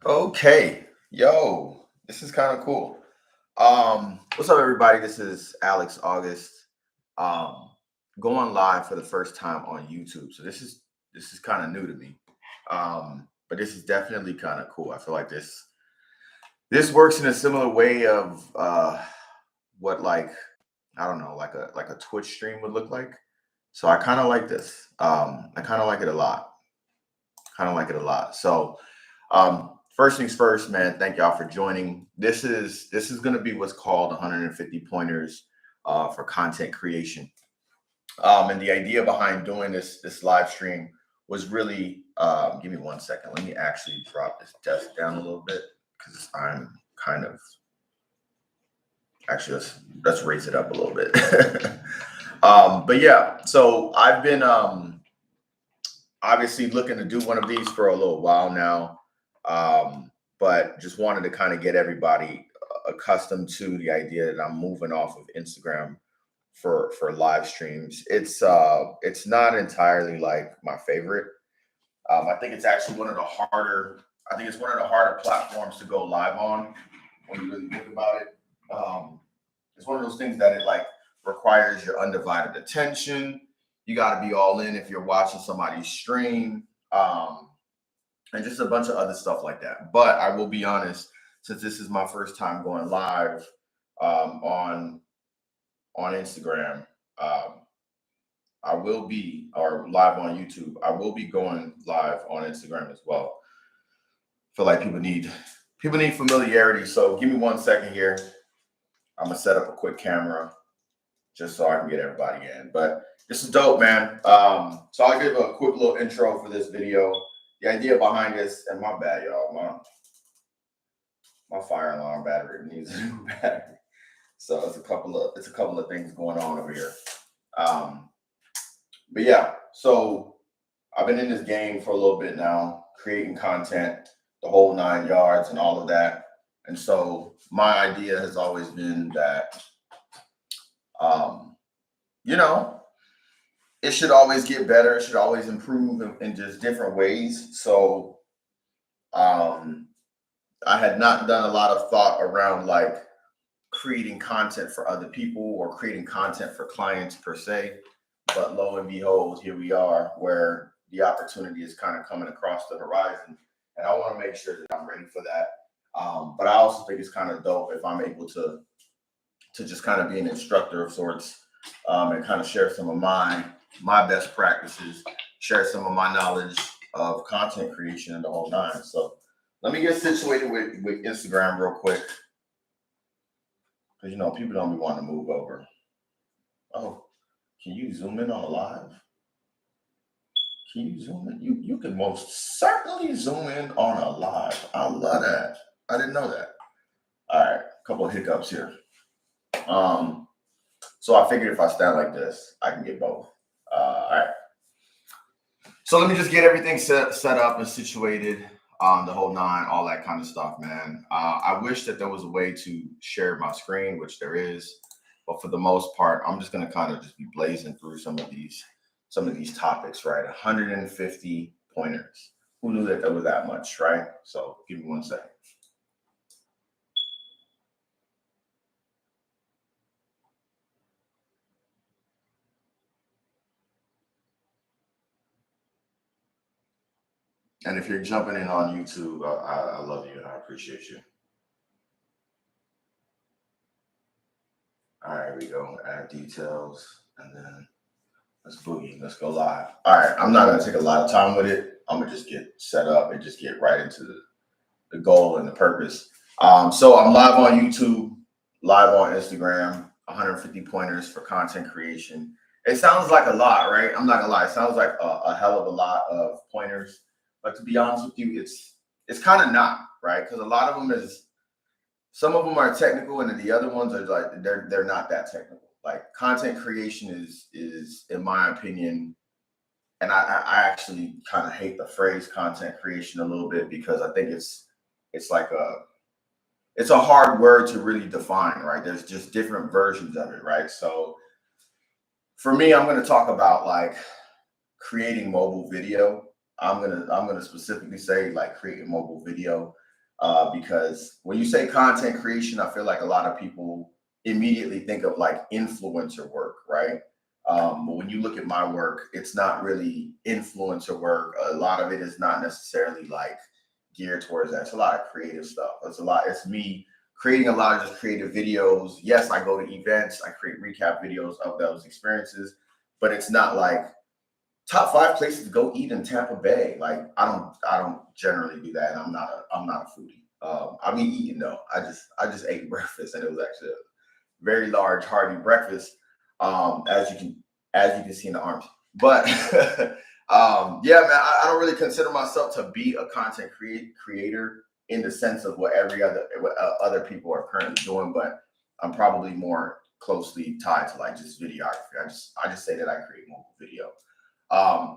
Okay, yo, this is kind of cool. What's up, everybody? This is Auguste. Um, going live for the first time on YouTube. So this is kind of new to me. But this is definitely kind of cool. I feel like this works in a similar way of what like I don't know, like a Twitch stream would look like. So I kind of like this. I kind of like it a lot. Kind of like it a lot. So first things first, man. Thank y'all for joining. This is going to be what's called 150 pointers for content creation. And the idea behind doing this live stream was really give me 1 second. Let me actually drop this desk down a little bit because I'm kind of actually let's raise it up a little bit. But yeah, so I've been obviously looking to do one of these for a little while now, but just wanted to kind of get everybody accustomed to the idea that I'm moving off of Instagram for live streams. It's not entirely like my favorite. I think it's actually one of the harder. I think it's one of the harder platforms to go live on when you really think about it. It's one of those things that it like requires your undivided attention. You got to be all in if you're watching somebody's stream, and just a bunch of other stuff like that. But I will be honest, since this is my first time going live on Instagram, um, I will be or live on YouTube. I will be going live on Instagram as well. Feel like people need familiarity. So give me 1 second here. I'm gonna set up a quick camera just so I can get everybody in. But this is dope, man. So I'll give a quick little intro for this video. The idea behind this, and my bad, y'all. My fire alarm battery needs a new battery. So it's a couple of things going on over here. Um, but yeah, so I've been in this game for a little bit now, creating content, the whole 9 yards and all of that. And so my idea has always been that um, you know, it should always get better. It should always improve in just different ways. So um, I had not done a lot of thought around like creating content for other people or creating content for clients per se. But lo and behold, here we are where the opportunity is kind of coming across the horizon. And I want to make sure that I'm ready for that. But I also think it's kind of dope if I'm able to just kind of be an instructor of sorts, and kind of share some of my best practices, share some of my knowledge of content creation and the whole nine. So let me get situated with Instagram real quick, because people don't be wanting to move over. Oh, can you zoom in on a live? Can you zoom in? You can most certainly zoom in on a live. I love that. I didn't know that. All right, a couple of hiccups here. So I figured if I stand like this, I can get both. All right. So let me just get everything set up and situated, the whole nine, all that kind of stuff, man. I wish that there was a way to share my screen, which there is, but for the most part, I'm just gonna kind of just be blazing through some of these topics, right? 150 pointers. Who knew that there was that much, right? So give me 1 second. And if you're jumping in on YouTube, I love you and I appreciate you. All right, here we go. Add details, and then let's boogie. Let's go live. All right, I'm not gonna take a lot of time with it. I'm gonna just get set up and just get right into the goal and the purpose. So I'm live on YouTube, live on Instagram. 150 pointers for content creation. It sounds like a lot, right? I'm not gonna lie. It sounds like a hell of a lot of pointers, but to be honest with you, it's kind of not, right? Because a lot of them is some of them are technical, and then the other ones are like they're not that technical. Like content creation is in my opinion, and I actually kind of hate the phrase content creation a little bit because I think it's like it's a hard word to really define, right? There's just different versions of it, right? So for me, I'm going to talk about like creating mobile video. I'm gonna specifically say like creating mobile video. because when you say content creation, I feel like a lot of people immediately think of like influencer work, right? But when you look at my work, it's not really influencer work. A lot of it is not necessarily like geared towards that. It's a lot of creative stuff. It's me creating a lot of just creative videos. Yes, I go to events, I create recap videos of those experiences, but it's not like top 5 places to go eat in Tampa Bay. Like I don't generally do that. And I'm not a foodie. I be eating though. I just ate breakfast and it was actually a very large, hearty breakfast. As you can see in the arms. But yeah, man, I don't really consider myself to be a content creator in the sense of what other people are currently doing, but I'm probably more closely tied to like just videography. I just say that I create mobile video.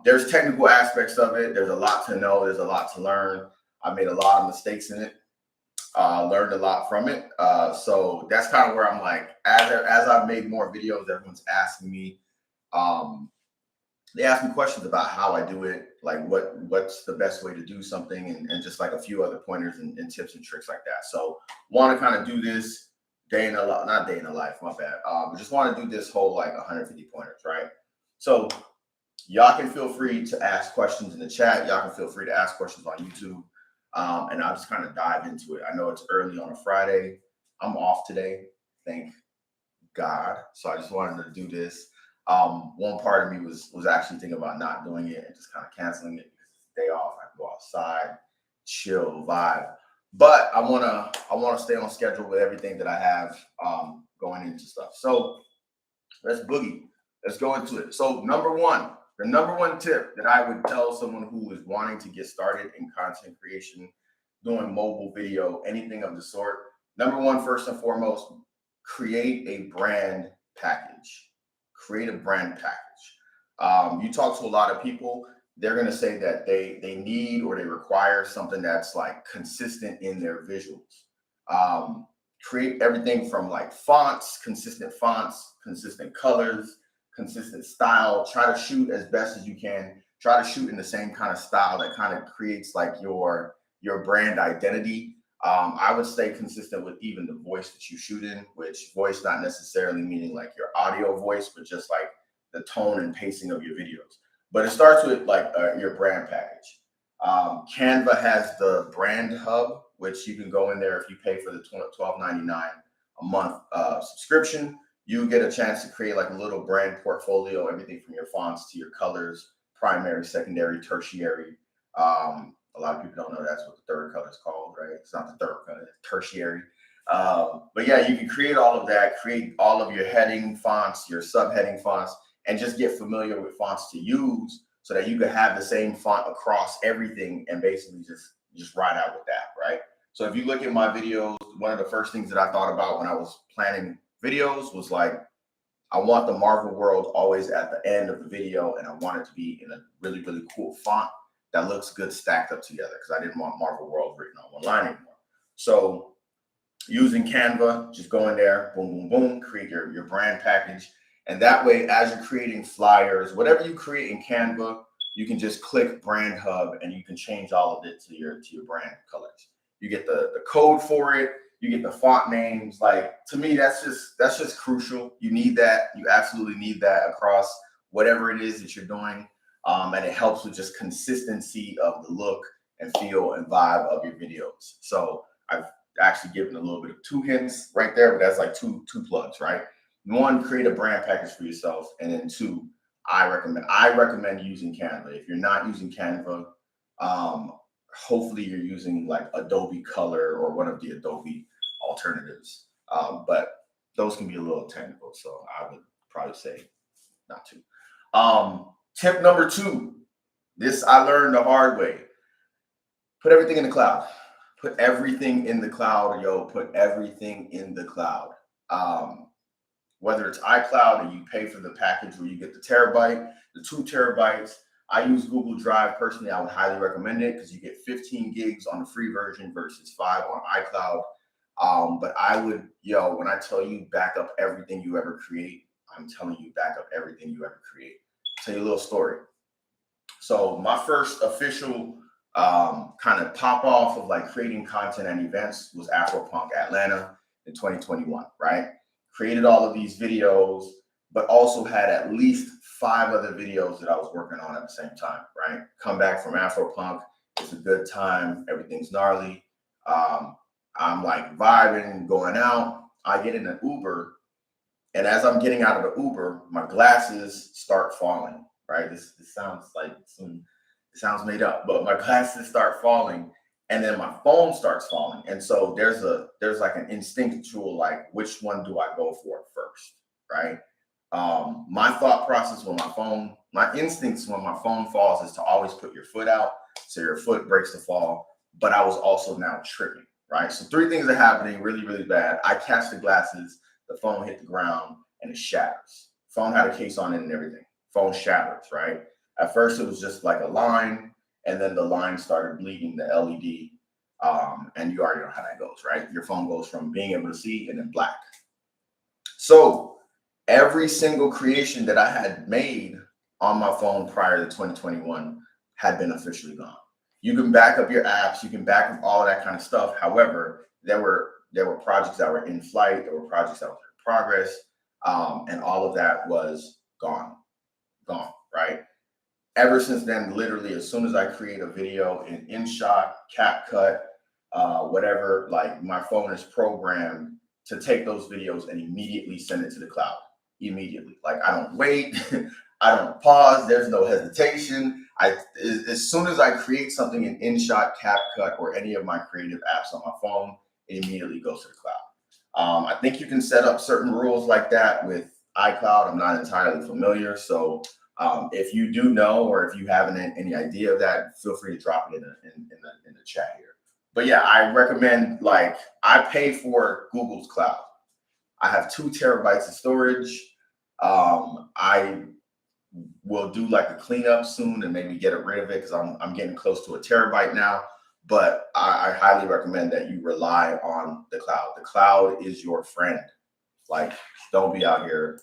There's technical aspects of it. There's a lot to know. There's a lot to learn. I made a lot of mistakes in it. Learned a lot from it. So that's kind of where I'm like, as I've made more videos, everyone's asking me, they ask me questions about how I do it, like what's the best way to do something, and just like a few other pointers and tips and tricks like that. So want to kind of do this not day in the life, my bad. Just want to do this whole like 150 pointers, right? So y'all can feel free to ask questions in the chat. Y'all can feel free to ask questions on YouTube. And I'll just kind of dive into it. I know it's early on a Friday. I'm off today, thank God. So I just wanted to do this. One part of me was actually thinking about not doing it and just kind of canceling it because it's a day off. I can go outside, chill, vibe. But I wanna stay on schedule with everything that I have going into stuff. So let's boogie. Let's go into it. So the number one tip that I would tell someone who is wanting to get started in content creation, doing mobile video, anything of the sort. Number one, first and foremost, create a brand package. Create a brand package. You talk to a lot of people, they're going to say that they need or they require something that's like consistent in their visuals. Create everything from like fonts, consistent colors, consistent style. Try to shoot as best as you can. Try to shoot in the same kind of style that kind of creates like your brand identity. I would stay consistent with even the voice that you shoot in, which voice not necessarily meaning like your audio voice, but just like the tone and pacing of your videos. But it starts with like your brand package. Canva has the brand hub, which you can go in there if you pay for the $12.99 a month subscription. You get a chance to create like a little brand portfolio, everything from your fonts to your colors, primary, secondary, tertiary. A lot of people don't know that's what the third color is called, right? It's not the third color, it's tertiary. But yeah, you can create all of that, create all of your heading fonts, your subheading fonts, and just get familiar with fonts to use so that you can have the same font across everything and basically just ride out with that, right? So if you look at my videos, one of the first things that I thought about when I was planning videos was like, I want the Marvel World always at the end of the video, and I want it to be in a really, really cool font that looks good stacked up together because I didn't want Marvel World written on one line anymore. So using Canva, just go in there, boom, boom, boom, create your brand package. And that way, as you're creating flyers, whatever you create in Canva, you can just click Brand Hub and you can change all of it to your brand colors. You get the code for it. You get the font names. Like, to me, that's just crucial. You need that. You absolutely need that across whatever it is that you're doing. And it helps with just consistency of the look and feel and vibe of your videos. So I've actually given a little bit of 2 hints right there, but that's like two plugs, right? 1, create a brand package for yourself, and then 2, I recommend using Canva. If you're not using Canva, hopefully you're using like Adobe Color or one of the Adobe alternatives. But those can be a little technical, so I would probably say not to. Tip number 2, this I learned the hard way. Put everything in the cloud. Put everything in the cloud, yo. Put everything in the cloud. Whether it's iCloud and you pay for the package where you get the terabyte, the 2 terabytes. I use Google Drive personally. I would highly recommend it because you get 15 gigs on the free version versus 5 on iCloud. But I would, when I tell you back up everything you ever create, I'm telling you back up everything you ever create. I'll tell you a little story. So my first official kind of pop off of like creating content and events was Afropunk Atlanta in 2021, right? Created all of these videos, but also had at least 5 other videos that I was working on at the same time, right? Come back from Afropunk, it's a good time, everything's gnarly. I'm like vibing, going out. I get in an Uber, and as I'm getting out of the Uber, my glasses start falling, right? This sounds like it sounds made up, but my glasses start falling, and then my phone starts falling. And so there's like an instinctual, like, which one do I go for first, right? My thought process when my instincts when my phone falls is to always put your foot out so your foot breaks the fall. But I was also now tripping, right? So 3 things are happening really, really bad. I catch the glasses, the phone hit the ground, and it shatters. Phone had a case on it and everything. Phone shatters, right? At first, it was just like a line, and then the line started bleeding the LED. And you already know how that goes, right? Your phone goes from being able to see and then black. So every single creation that I had made on my phone prior to 2021 had been officially gone. You can back up your apps, you can back up all of that kind of stuff. However, there were projects that were in flight, there were projects that were in progress, and all of that was gone, right? Ever since then, literally, as soon as I create a video in InShot, CapCut, whatever, like my phone is programmed to take those videos and immediately send it to the cloud. Immediately. Like I don't wait, I don't pause, there's no hesitation. As soon as I create something in InShot, CapCut, or any of my creative apps on my phone, it immediately goes to the cloud. I think you can set up certain rules like that with iCloud. I'm not entirely familiar, so if you do know, or if you have any idea of that, feel free to drop it in the chat here. But yeah, I recommend, like, I pay for Google's cloud. I have 2 terabytes of storage. I will do like a cleanup soon and maybe get rid of it because I'm getting close to a terabyte now. But I highly recommend that you rely on the cloud. The cloud is your friend. Like, don't be out here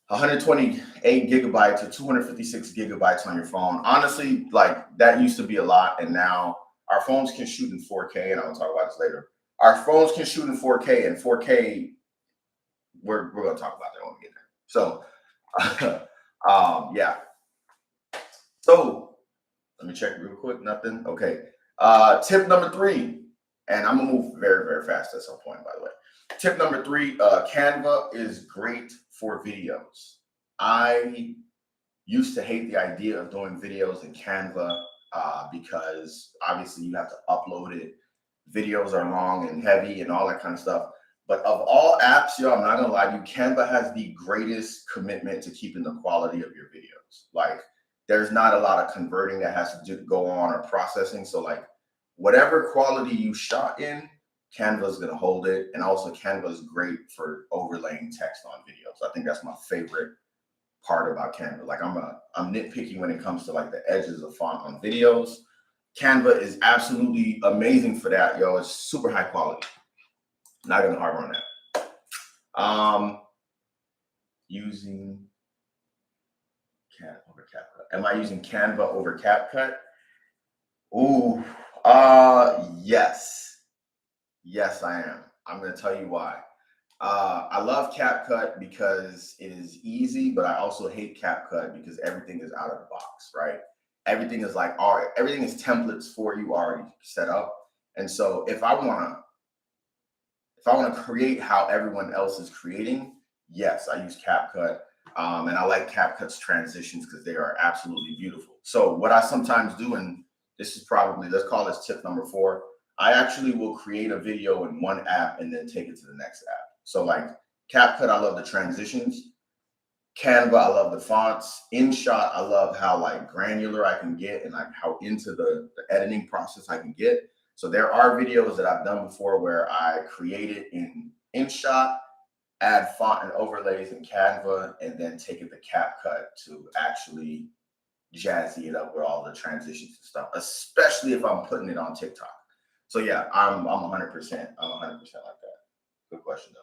128 gigabytes or 256 gigabytes on your phone. Honestly, like that used to be a lot, and now our phones can shoot in 4K, and I'll talk about this later. Our phones can shoot in 4K, and 4K, we're going to talk about that when we get there. So, yeah. So, let me check real quick. Nothing. Okay. Tip number 3, and I'm going to move very, very fast at some point, by the way. Tip number 3, Canva is great for videos. I used to hate the idea of doing videos in Canva because obviously you have to upload it. Videos are long and heavy and all that kind of stuff. But of all apps, yo, I'm not gonna lie to you, Canva has the greatest commitment to keeping the quality of your videos. Like, there's not a lot of converting that has to go on or processing. So like, whatever quality you shot in, Canva is going to hold it. And also Canva is great for overlaying text on videos. I think that's my favorite part about Canva. Like I'm nitpicky when it comes to like the edges of font on videos. Canva is absolutely amazing for that, yo. It's super high quality. Not going to harbor on that. Using Canva over CapCut. Am I using Canva over CapCut? Ooh, yes. Yes, I am. I'm going to tell you why. I love CapCut because it is easy, but I also hate CapCut because everything is out of the box, right? Everything is like, everything is templates for you already set up. And so if I want to create how everyone else is creating, yes, I use CapCut. And I like CapCut's transitions because they are absolutely beautiful. So what I sometimes do, and this is probably, let's call this tip number 4, I actually will create a video in one app and then take it to the next app. So like CapCut, I love the transitions. Canva, I love the fonts. InShot, I love how like granular I can get and like how into the editing process I can get. So there are videos that I've done before where I create it in InShot, add font and overlays in Canva, and then take it to CapCut to actually jazzy it up with all the transitions and stuff, especially if I'm putting it on TikTok. So yeah, I'm 100%. I'm 100% like that. Good question though.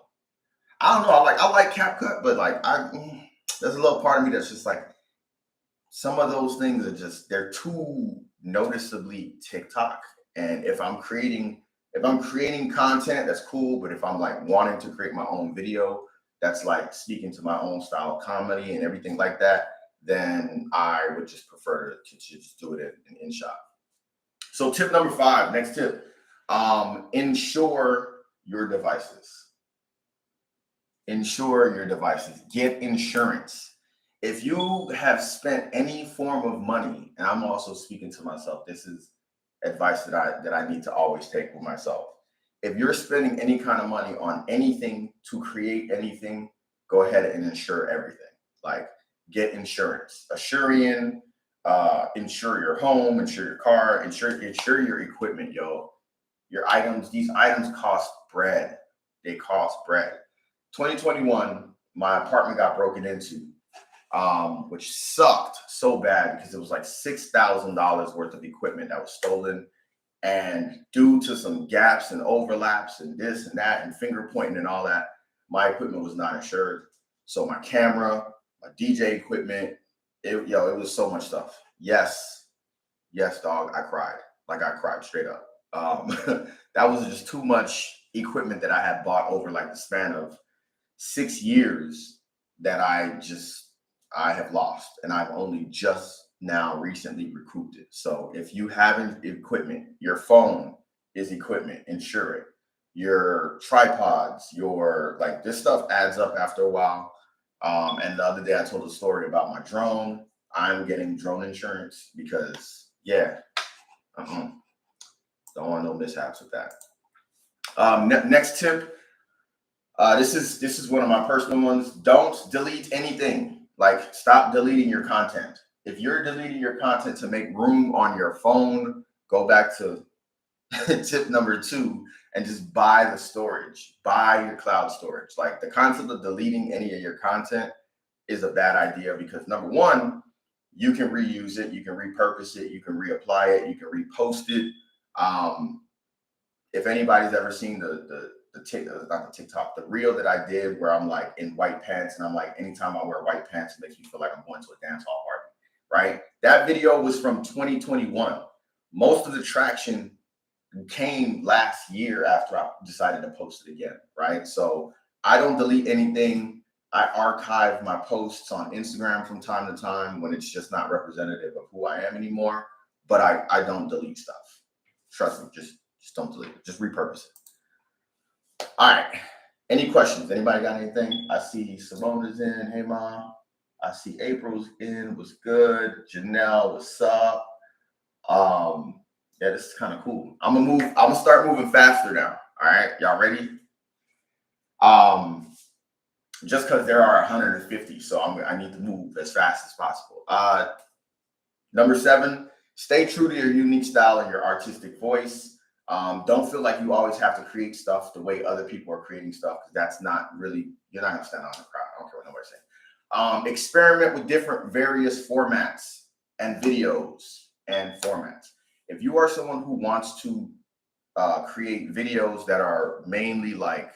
I don't know. I like CapCut, but like there's a little part of me that's just like, some of those things are just, they're too noticeably TikTok. And if I'm creating content, that's cool. But if I'm like wanting to create my own video that's like speaking to my own style of comedy and everything like that, then I would just prefer to just do it in InShot. So tip number 5, next tip, insure your devices. Insure your devices. Get insurance. If you have spent any form of money, and I'm also speaking to myself, this is advice that I need to always take with myself. If you're spending any kind of money on anything to create anything, go ahead and insure everything. Like, get insurance. Assurian, insure your home, insure your car, insure your equipment, yo. Your items, these items cost bread. They cost bread. 2021, my apartment got broken into, which sucked so bad because it was like $6,000 worth of equipment that was stolen. And due to some gaps and overlaps and this and that and finger pointing and all that, my equipment was not insured. So my camera, my DJ equipment, it was so much stuff. Yes, dog, I cried. Like, I cried straight up. That was just too much equipment that I had bought over like the span of 6 years that I have lost, and I've only just now recently recouped it. So if you have equipment, your phone is equipment, insure it. Your tripods, this stuff adds up after a while. And the other day I told a story about my drone. I'm getting drone insurance because don't want no mishaps with that. Next tip. This is one of my personal ones. Don't delete anything. Like, stop deleting your content. If you're deleting your content to make room on your phone, go back to tip number 2 and just buy the storage. Buy your cloud storage. Like, the concept of deleting any of your content is a bad idea because, number 1, you can reuse it, you can repurpose it, you can reapply it, you can repost it. If anybody's ever seen the TikTok, the reel that I did where I'm like in white pants and I'm like, anytime I wear white pants, it makes me feel like I'm going to a dance hall party, right? That video was from 2021. Most of the traction came last year after I decided to post it again, right? So I don't delete anything. I archive my posts on Instagram from time to time when it's just not representative of who I am anymore, but I don't delete stuff. Trust me, just don't delete it. Just repurpose it. All right. Any questions? Anybody got anything? I see Simone is in. Hey, Mom. I see April's in. What's good? Janelle, what's up? Yeah, this is kind of cool. I'm gonna start moving faster now. All right, y'all ready? Just because there are 150, so I need to move as fast as possible. Number 7, stay true to your unique style and your artistic voice. Don't feel like you always have to create stuff the way other people are creating stuff, because that's not really, you're not gonna stand out in the crowd. I don't care what nobody's saying. Experiment with various formats and videos and formats. If you are someone who wants to create videos that are mainly like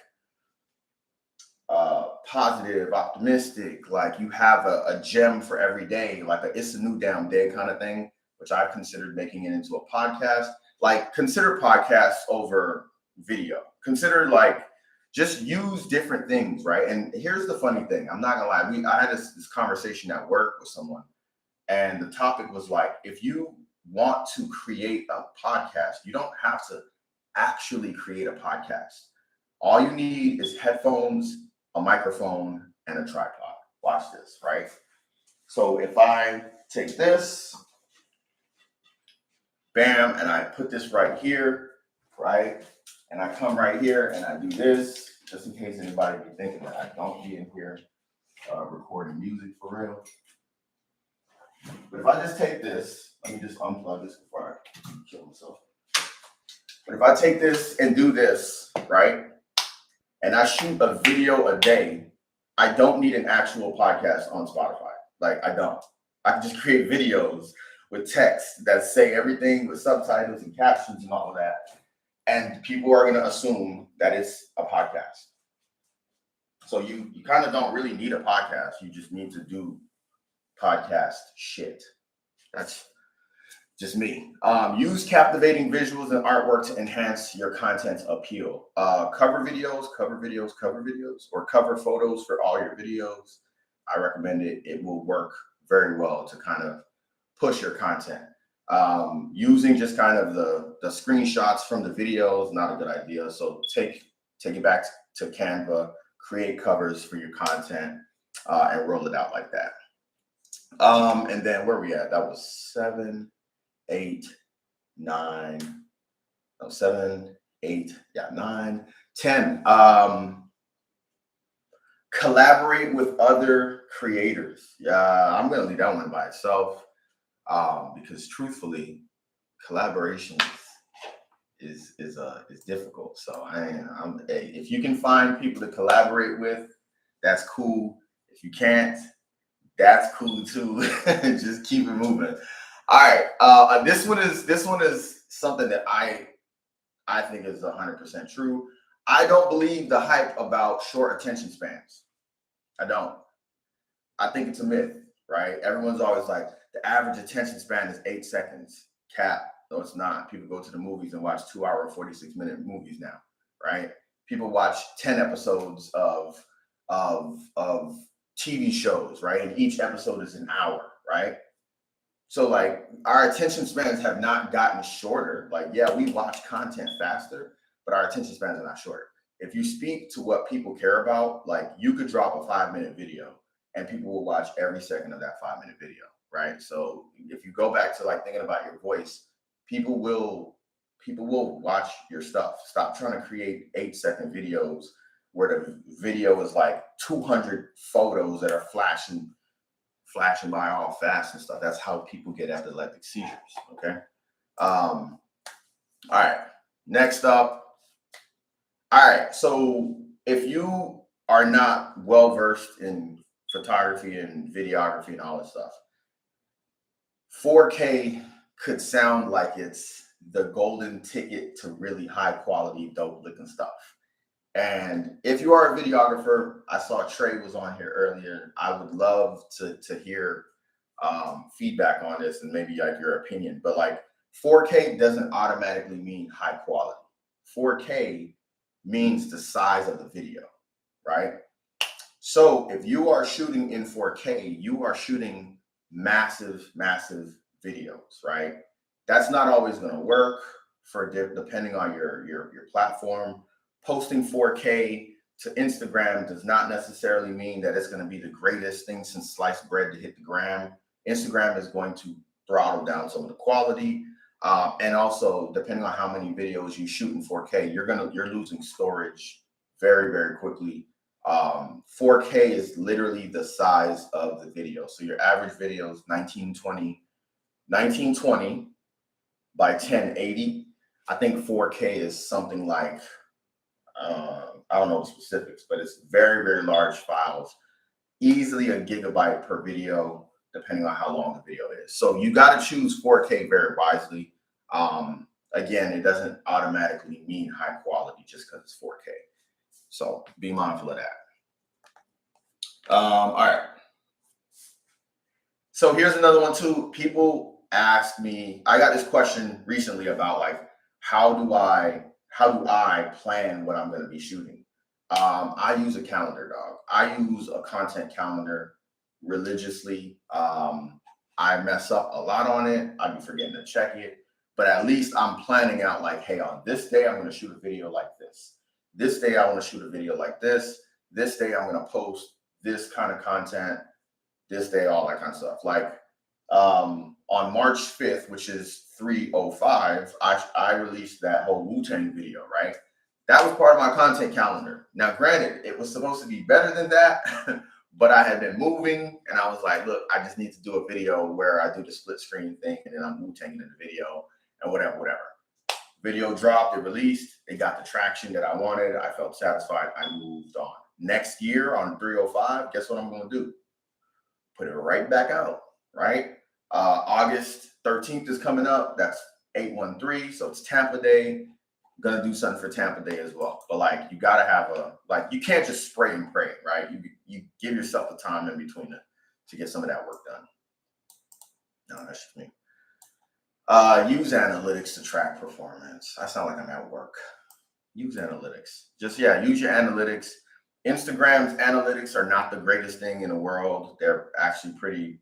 positive, optimistic, like you have a gem for every day, like it's a new damn day kind of thing, which I've considered making it into a podcast. Like, consider podcasts over video. Consider, like, just use different things, right? And here's the funny thing. I'm not gonna lie. I had this conversation at work with someone, and the topic was like, if you want to create a podcast, you don't have to actually create a podcast. All you need is headphones, a microphone, and a tripod. Watch this, right? So if I take this, bam, and I put this right here, right? And I come right here and I do this, just in case anybody be thinking that I don't be in here recording music for real. But if I just take this, let me just unplug this before I kill myself. But if I take this and do this, right? And I shoot a video a day, I don't need an actual podcast on Spotify. Like, I don't. I can just create videos with text that say everything with subtitles and captions and all of that. And people are going to assume that it's a podcast. So you kind of don't really need a podcast. You just need to do podcast shit. Just me. Use captivating visuals and artwork to enhance your content's appeal. Cover videos, or cover photos for all your videos. I recommend it. It will work very well to kind of push your content. Using just kind of the screenshots from the videos, not a good idea. So take it back to Canva, create covers for your content, and roll it out like that. And then where we at? That was 7, 8, 9, no, 7, 8, yeah, 9, 10. Collaborate with other creators. Yeah, I'm gonna leave that one by itself, because truthfully, collaboration is difficult. So hey, if you can find people to collaborate with, that's cool. If you can't, that's cool too. Just keep it moving. All right. This one is something that I think is 100% true. I don't believe the hype about short attention spans. I don't. I think it's a myth, right? Everyone's always like, the average attention span is 8 seconds. Cap. No, it's not. People go to the movies and watch 2-hour and 46-minute movies now, right? People watch 10 episodes of TV shows, right? And each episode is an hour, right? So like our attention spans have not gotten shorter. Like, yeah, we watch content faster, but our attention spans are not shorter. If you speak to what people care about, like you could drop a 5-minute video and people will watch every second of that 5-minute video, right? So if you go back to like thinking about your voice, people will watch your stuff. Stop trying to create 8-second videos where the video is like 200 photos that are flashing by all fast and stuff. That's how people get epileptic seizures. Okay. All right. Next up. All right. So if you are not well versed in photography and videography and all this stuff, 4K could sound like it's the golden ticket to really high quality, dope looking stuff. And if you are a videographer, I saw Trey was on here earlier. I would love to hear feedback on this and maybe like your opinion. But like 4K doesn't automatically mean high quality. 4K means the size of the video, right? So if you are shooting in 4K, you are shooting massive, massive videos, right? That's not always going to work for depending on your platform. Posting 4K to Instagram does not necessarily mean that it's going to be the greatest thing since sliced bread to hit the gram. Instagram is going to throttle down some of the quality. And also, depending on how many videos you shoot in 4K, you're losing storage very, very quickly. 4K is literally the size of the video. So your average video is 1920 by 1080. I think 4K is something like, I don't know the specifics, but it's very, very large files, easily a gigabyte per video, depending on how long the video is. So you got to choose 4K very wisely. Again, it doesn't automatically mean high quality just because it's 4K. So be mindful of that. All right. So here's another one too. People ask me, I got this question recently about like, how do I plan what I'm going to be shooting? I use a calendar, dog. I use a content calendar religiously. I mess up a lot on it. I be forgetting to check it, but at least I'm planning out like, hey, on this day, I'm going to shoot a video like this. This day, I want to shoot a video like this. This day, I'm going to post this kind of content. This day, all that kind of stuff. Like on March 5th, which is 3/05, I released that whole Wu-Tang video, right? That was part of my content calendar. Now, granted, it was supposed to be better than that, but I had been moving and I was like, look, I just need to do a video where I do the split screen thing and then I'm Wu-Tanging in the video and whatever. Video dropped, it released, it got the traction that I wanted. I felt satisfied. I moved on. Next year on 3/05, guess what I'm going to do? Put it right back out, right? August 13th is coming up. That's 8/13, so it's Tampa Day. I'm gonna do something for Tampa Day as well. But like, you gotta have you can't just spray and pray, right? You give yourself the time in between to get some of that work done. No, that's just me. Use analytics to track performance. I sound like I'm at work. Use analytics. Just, yeah, use your analytics. Instagram's analytics are not the greatest thing in the world. They're actually pretty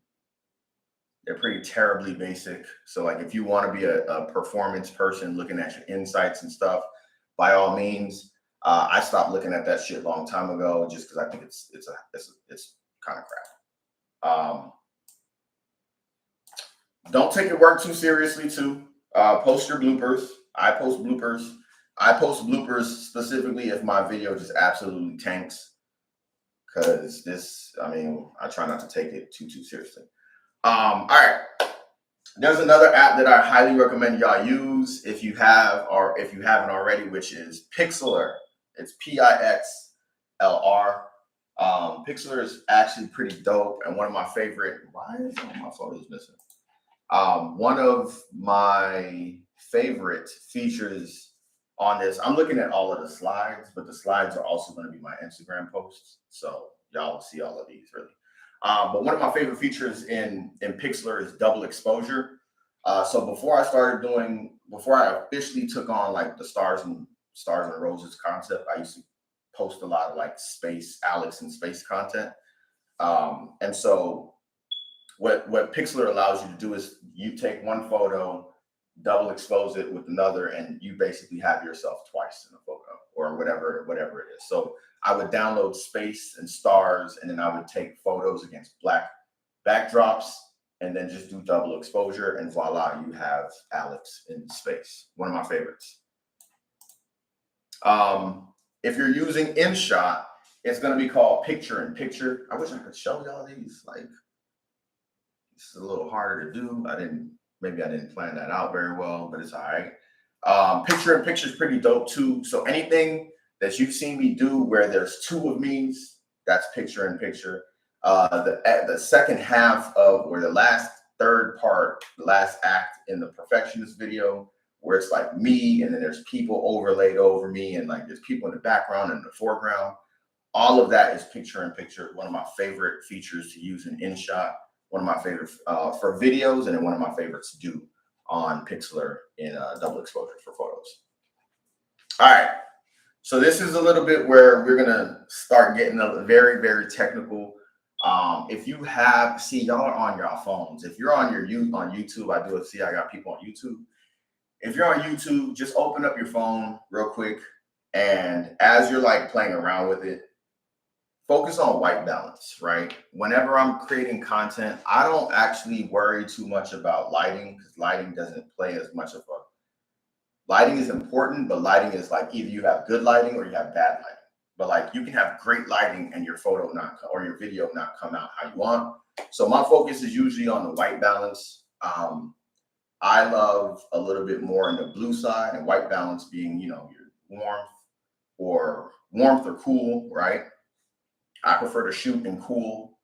terribly basic. So like if you want to be a performance person looking at your insights and stuff, by all means. I stopped looking at that shit a long time ago just because I think it's kind of crap. Don't take your work too seriously too. Post your bloopers. I post bloopers. I post bloopers specifically if my video just absolutely tanks. Because this, I mean, I try not to take it too seriously. All right. There's another app that I highly recommend y'all use if you have or if you haven't already, which is Pixlr. It's Pixlr. Pixlr is actually pretty dope and one of my favorite. Why is all my photos missing? One of my favorite features on this, I'm looking at all of the slides, but the slides are also going to be my Instagram posts. So y'all will see all of these really. But one of my favorite features in Pixlr is double exposure. So before I officially took on like the stars and roses concept, I used to post a lot of like Alex and space content. And so what Pixlr allows you to do is you take one photo, double expose it with another, and you basically have yourself twice in a photo or whatever it is. So I would download space and stars, and then I would take photos against black backdrops and then just do double exposure, and voila, you have Alex in space. One of my favorites. If you're using InShot, it's going to be called Picture in Picture. I wish I could show y'all these. Like, it's a little harder to do. Maybe I didn't plan that out very well, but it's all right. Picture in Picture is pretty dope too. So anything that you've seen me do where there's two of me's, that's Picture in Picture. The second half of, or the last third part, the last act in the Perfectionist video, where it's like me and then there's people overlaid over me and like there's people in the background and the foreground. All of that is Picture in Picture. One of my favorite features to use in InShot. One of my favorites for videos, and then one of my favorites to do on Pixlr in double exposure for photos. All right. So this is a little bit where we're going to start getting a very, very technical. If you have, see, y'all are on your phones. If you're on YouTube, I do see I got people on YouTube. If you're on YouTube, just open up your phone real quick. And as you're like playing around with it, focus on white balance, right? Whenever I'm creating content, I don't actually worry too much about lighting because lighting doesn't play as much of a, lighting is important, but lighting is like either you have good lighting or you have bad lighting. But like you can have great lighting and your photo not, or your video not come out how you want. So my focus is usually on the white balance. I love a little bit more in the blue side, and white balance being, you know, your warmth or cool, right? I prefer to shoot in cool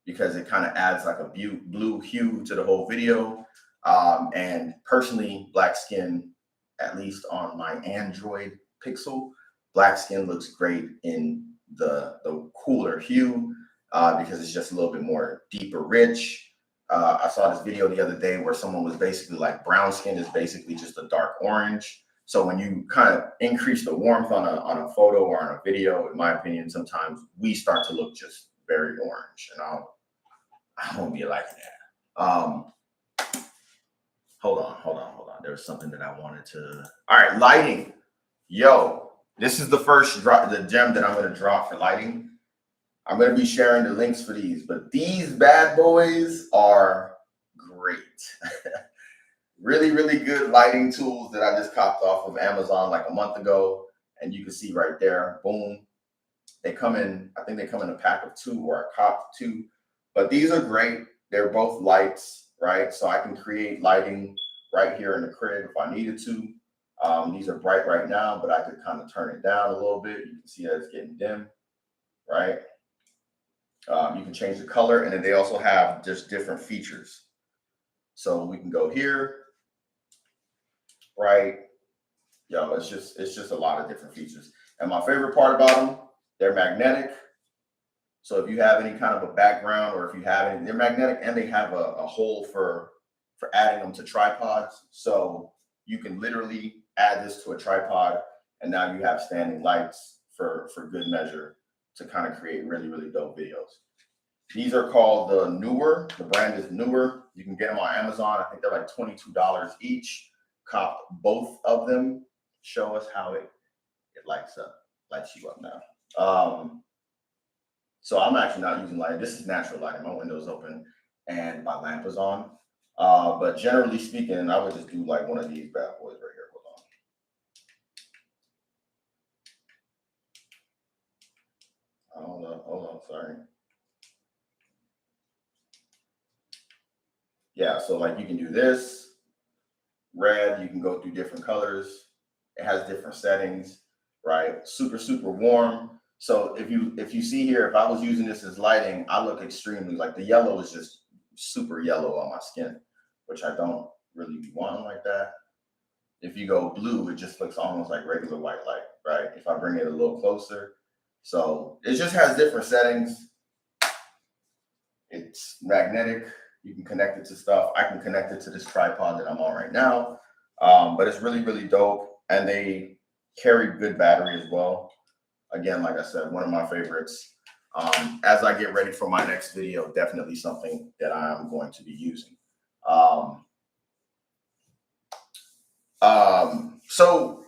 because it kind of adds like a blue hue to the whole video. And personally, black skin, at least on my Android Pixel, black skin looks great in the cooler hue because it's just a little bit more deeper, rich. I saw this video the other day where someone was basically like brown skin is basically just a dark orange. So when you kind of increase the warmth on a photo or on a video, in my opinion, sometimes we start to look just very orange, and I don't be liking that. Hold on. There was something that I wanted to. All right, lighting. Yo, this is the first drop, the gem that I'm going to drop for lighting. I'm going to be sharing the links for these, but these bad boys are great. Really, really good lighting tools that I just copped off of Amazon like a month ago. And you can see right there, boom. They come in, I think they come in a pack of 2 or a cop 2. But these are great. They're both lights, right? So I can create lighting right here in the crib if I needed to. These are bright right now, but I could kind of turn it down a little bit. You can see that it's getting dim, right? You can change the color, and then they also have just different features. So we can go here. Right, yo, it's just a lot of different features. And my favorite part about them, they're magnetic. So if you have any kind of a background, or if you have any, they're magnetic, and they have a hole for for adding them to tripods. So you can literally add this to a tripod, and now you have standing lights for good measure to kind of create really, really dope videos. These are called the Newer. The brand is Newer. You can get them on Amazon. I think they're like $22 each. Cop both of them. Show us how it lights you up now. So I'm actually not using lighting. This is natural lighting. My window's open and my lamp is on. But generally speaking, I would just do like one of these bad boys right here. Hold on. Hold on, sorry. Yeah, so like you can do this, red, you can go through different colors. It has different settings, right? Super, super warm. So if you see here, if I was using this as lighting, I look extremely, like the yellow is just super yellow on my skin, which I don't really be wanting like that. If you go blue, it just looks almost like regular white light, right? If I bring it a little closer. So it just has different settings. It's magnetic. You can connect it to stuff. I can connect it to this tripod that I'm on right now. But it's really, really dope. And they carry good battery as well. Again, like I said, one of my favorites. As I get ready for my next video, definitely something that I'm going to be using. So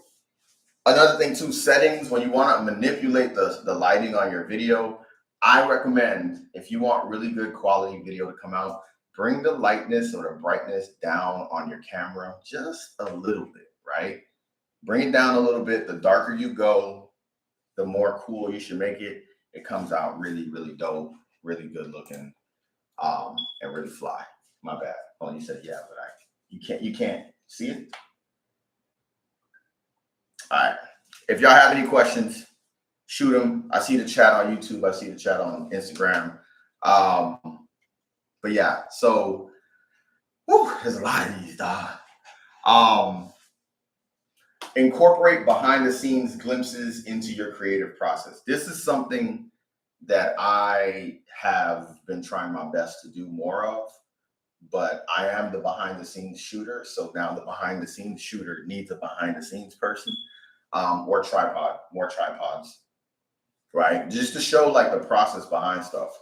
another thing too, settings, when you want to manipulate the lighting on your video, I recommend, if you want really good quality video to come out, bring the lightness or the brightness down on your camera just a little bit, right? Bring it down a little bit. The darker you go, the more cool you should make it. It comes out really, really dope, really good looking, and really fly. My bad. Oh, you said yeah, but you can't see it. All right. If y'all have any questions, shoot them. I see the chat on YouTube. I see the chat on Instagram. But yeah, so there's a lot of these, dog. Incorporate behind the scenes glimpses into your creative process. This is something that I have been trying my best to do more of, but I am the behind the scenes shooter. So now the behind the scenes shooter needs a behind the scenes person, or more tripods, right? Just to show like the process behind stuff.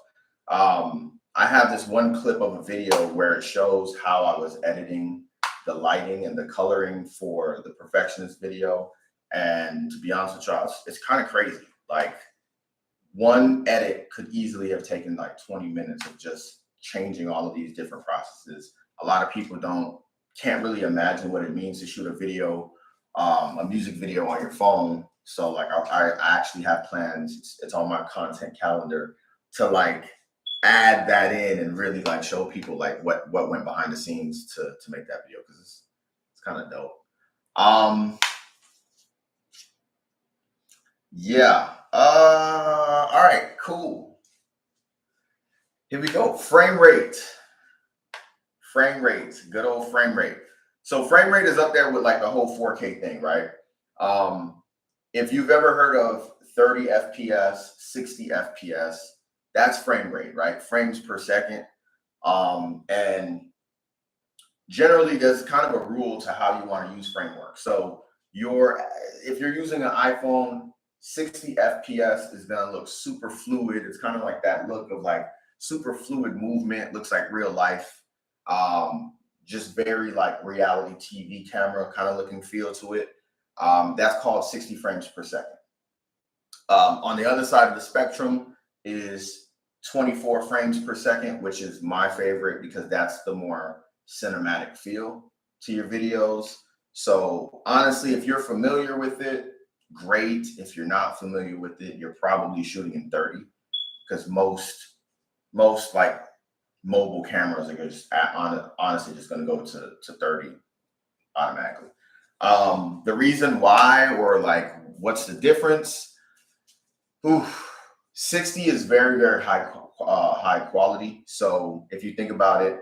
I have this one clip of a video where it shows how I was editing the lighting and the coloring for the Perfectionist video. And to be honest with y'all, it's kind of crazy. Like one edit could easily have taken like 20 minutes of just changing all of these different processes. A lot of people can't really imagine what it means to shoot a video, a music video on your phone. So like I actually have plans. It's on my content calendar to like add that in and really like show people like what went behind the scenes to make that video, because it's kind of dope. Yeah. All right, cool. Here we go. Frame rate. Good old frame rate. So frame rate is up there with like the whole 4K thing, right? If you've ever heard of 30 FPS, 60 FPS, that's frame rate, right? Frames per second. And generally there's kind of a rule to how you want to use framework. So if you're using an iPhone, 60 FPS is going to look super fluid. It's kind of like that look of like super fluid movement, looks like real life. Just very like reality TV camera kind of looking feel to it. That's called 60 frames per second. On the other side of the spectrum is 24 frames per second, which is my favorite because that's the more cinematic feel to your videos. So honestly, if you're familiar with it, great. If you're not familiar with it, you're probably shooting in 30, because most like mobile cameras are just honestly just going to go to 30 automatically. The reason why, or like what's the difference? 60 is very, very high quality. So if you think about it,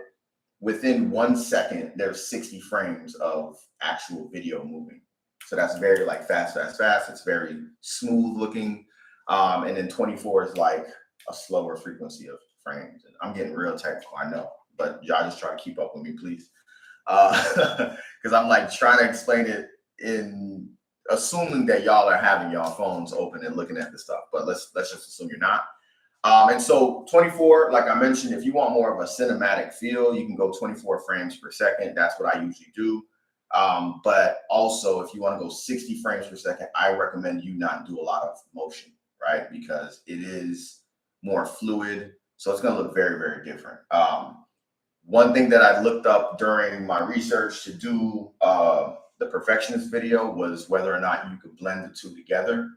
within 1 second, there's 60 frames of actual video moving. So that's very like fast. It's very smooth looking. And then 24 is like a slower frequency of frames. And I'm getting real technical, I know, but y'all just try to keep up with me, please. because I'm like trying to explain it in assuming that y'all are having y'all phones open and looking at the stuff, but let's just assume you're not. And so 24, like I mentioned, if you want more of a cinematic feel, you can go 24 frames per second. That's what I usually do. But also, if you want to go 60 frames per second, I recommend you not do a lot of motion, right? Because it is more fluid. So it's going to look very, very different. One thing that I looked up during my research to do the perfectionist video was whether or not you could blend the two together.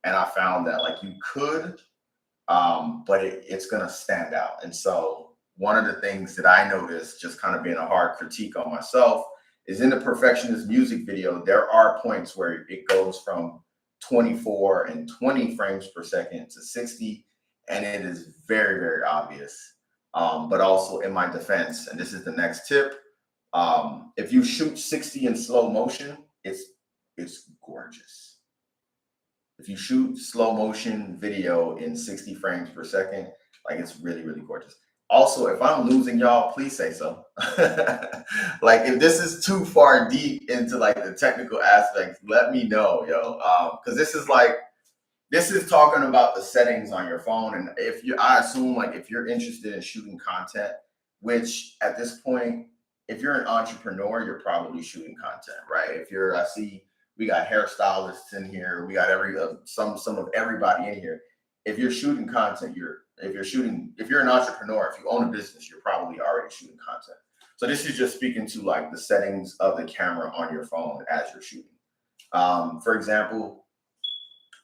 And I found that like you could, but it's going to stand out. And so one of the things that I noticed, just kind of being a hard critique on myself, is in the perfectionist music video, there are points where it goes from 24 and 20 frames per second to 60, and it is very, very obvious. But also in my defense, and this is the next tip, if you shoot 60 in slow motion, it's gorgeous. If you shoot slow motion video in 60 frames per second, like it's really, really gorgeous. Also, if I'm losing y'all, please say so. Like if this is too far deep into like the technical aspects, let me know, yo. Because this is talking about the settings on your phone. And I assume like if you're interested in shooting content, which at this point, if you're an entrepreneur, you're probably shooting content, right? I see we got hairstylists in here. We got some of everybody in here. If you're shooting content, if you're an entrepreneur, if you own a business, you're probably already shooting content. So this is just speaking to like the settings of the camera on your phone as you're shooting. For example,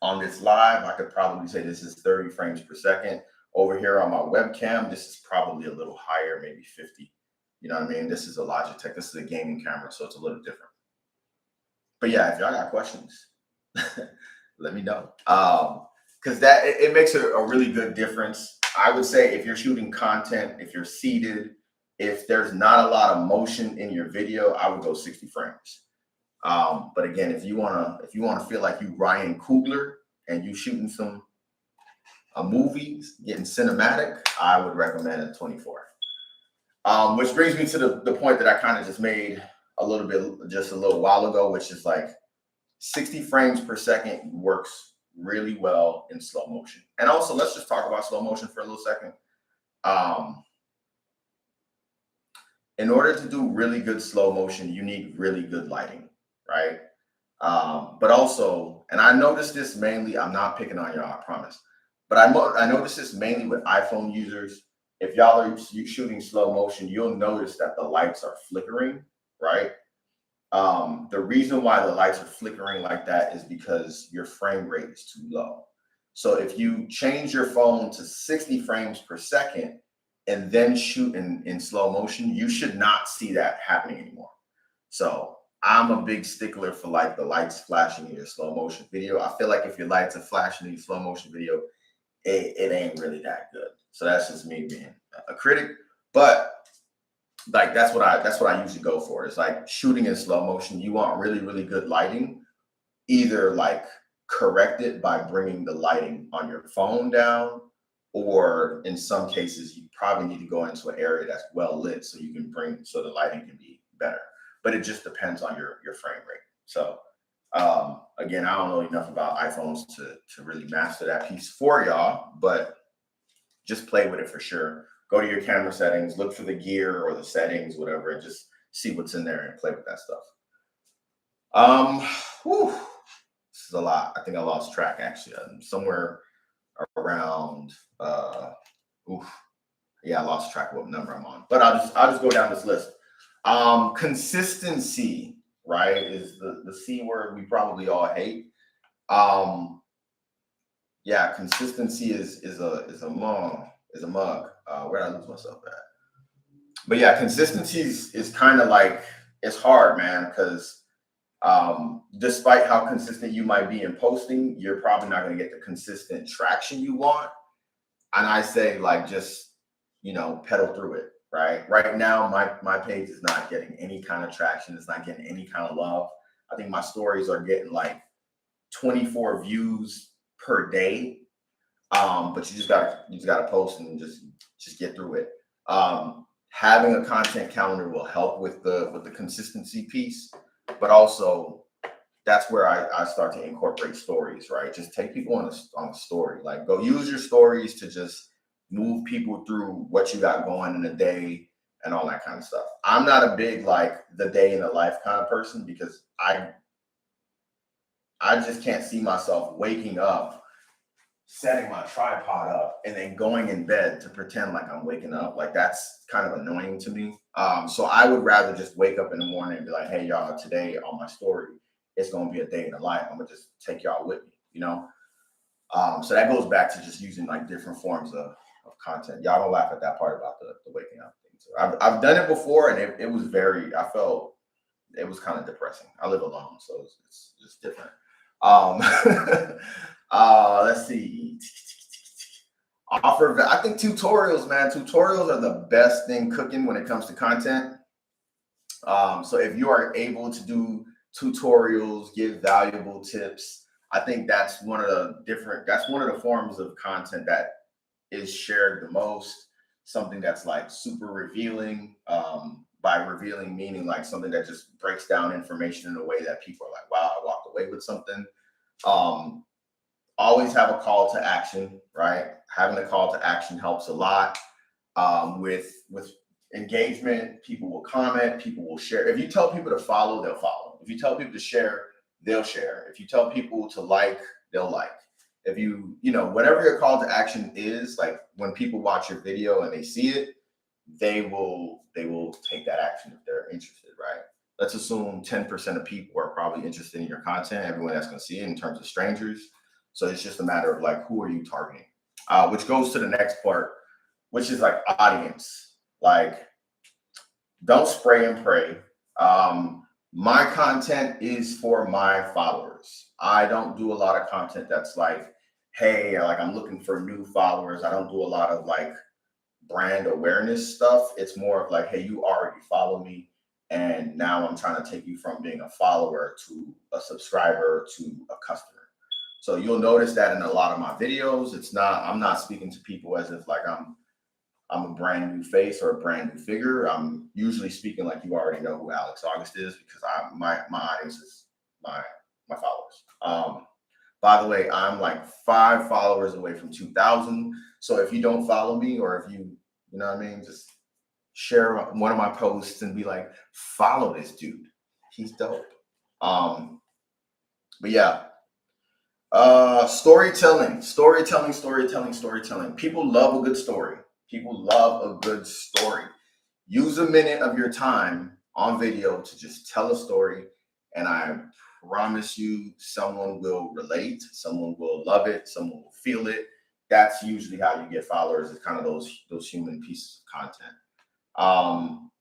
on this live, I could probably say this is 30 frames per second. Over here on my webcam, this is probably a little higher, maybe 50. You know what I mean? This is a Logitech. This is a gaming camera, so it's a little different. But yeah, if y'all got questions, let me know. Because it makes a really good difference. I would say if you're shooting content, if you're seated, if there's not a lot of motion in your video, I would go 60 frames. But again, if you wanna feel like you Ryan Coogler and you shooting some movies, getting cinematic, I would recommend a 24. Which brings me to the point that I kind of just made a little while ago, which is like 60 frames per second works really well in slow motion. And also, let's just talk about slow motion for a little second. In order to do really good slow motion, you need really good lighting, right? But also, and I noticed this mainly, I'm not picking on y'all, I promise. But I noticed this mainly with iPhone users. If y'all are shooting slow motion, you'll notice that the lights are flickering, right? The reason why the lights are flickering like that is because your frame rate is too low. So if you change your phone to 60 frames per second and then shoot in slow motion, you should not see that happening anymore. So I'm a big stickler for like the lights flashing in your slow motion video. I feel like if your lights are flashing in your slow motion video, it ain't really that good. So that's just me being a critic. But like that's what I usually go for. It's like shooting in slow motion. You want really, really good lighting. Either like correct it by bringing the lighting on your phone down, or in some cases, you probably need to go into an area that's well lit so the lighting can be better. But it just depends on your frame rate. So again, I don't know enough about iPhones to really master that piece for y'all, but just play with it for sure. Go to your camera settings, look for the gear or the settings, whatever, and just see what's in there and play with that stuff. This is a lot. I think I lost track actually. Somewhere around I lost track of what number I'm on. But I'll just go down this list. Consistency, right, is the C word we probably all hate. Consistency is a mug. Where did I lose myself at? But yeah, consistency is kind of like, it's hard, man, because despite how consistent you might be in posting, you're probably not going to get the consistent traction you want. And I say like, just, pedal through it, right? Right now, my page is not getting any kind of traction. It's not getting any kind of love. I think my stories are getting like 24 views per day. But you just gotta post and just get through it. having a content calendar will help with the consistency piece, but also that's where I start to incorporate stories, right? Just take people on a story. Like, go use your stories to just move people through what you got going in a day and all that kind of stuff. I'm not a big like the day in the life kind of person because I just can't see myself waking up, setting my tripod up, and then going in bed to pretend like I'm waking up. Like, that's kind of annoying to me. So I would rather just wake up in the morning and be like, hey y'all, today on my story, it's gonna be a day in the life. I'm gonna just take y'all with me, you know? So that goes back to just using like different forms of content. Y'all don't laugh at that part about the waking up thing. So I've done it before, and it was I felt it was kind of depressing. I live alone, so it's just different. Let's see. I think tutorials, man. Tutorials are the best thing cooking when it comes to content. So if you are able to do tutorials, give valuable tips, I think that's one of the forms of content that is shared the most. Something that's like super revealing. By revealing, meaning like something that just breaks down information in a way that people are like, wow, I walked away with something. Always have a call to action, right? Having a call to action helps a lot. With engagement, people will comment, people will share. If you tell people to follow, they'll follow. If you tell people to share, they'll share. If you tell people to like, they'll like. If whatever your call to action is, like when people watch your video and they see it, they will take that action if they're interested, right? Let's assume 10% of people are probably interested in your content, everyone that's going to see it in terms of strangers. So it's just a matter of like, who are you targeting? Which goes to the next part, which is like audience. Like, don't spray and pray. My content is for my followers. I don't do a lot of content that's like, hey, like I'm looking for new followers. I don't do a lot of like brand awareness stuff. It's more of like, hey, you already follow me, and now I'm trying to take you from being a follower to a subscriber to a customer. So you'll notice that in a lot of my videos, I'm not speaking to people as if like I'm a brand new face or a brand new figure. I'm usually speaking like you already know who Auguste is, because my audience is my followers. By the way, I'm like 5 followers away from 2,000. So if you don't follow me, or if you know what I mean, just share one of my posts and be like, follow this dude. He's dope. But yeah, storytelling. People love a good story. People love a good story. Use a minute of your time on video to just tell a story, and I promise you someone will relate, someone will love it, someone will feel it. That's usually how you get followers. It's kind of those human pieces of content.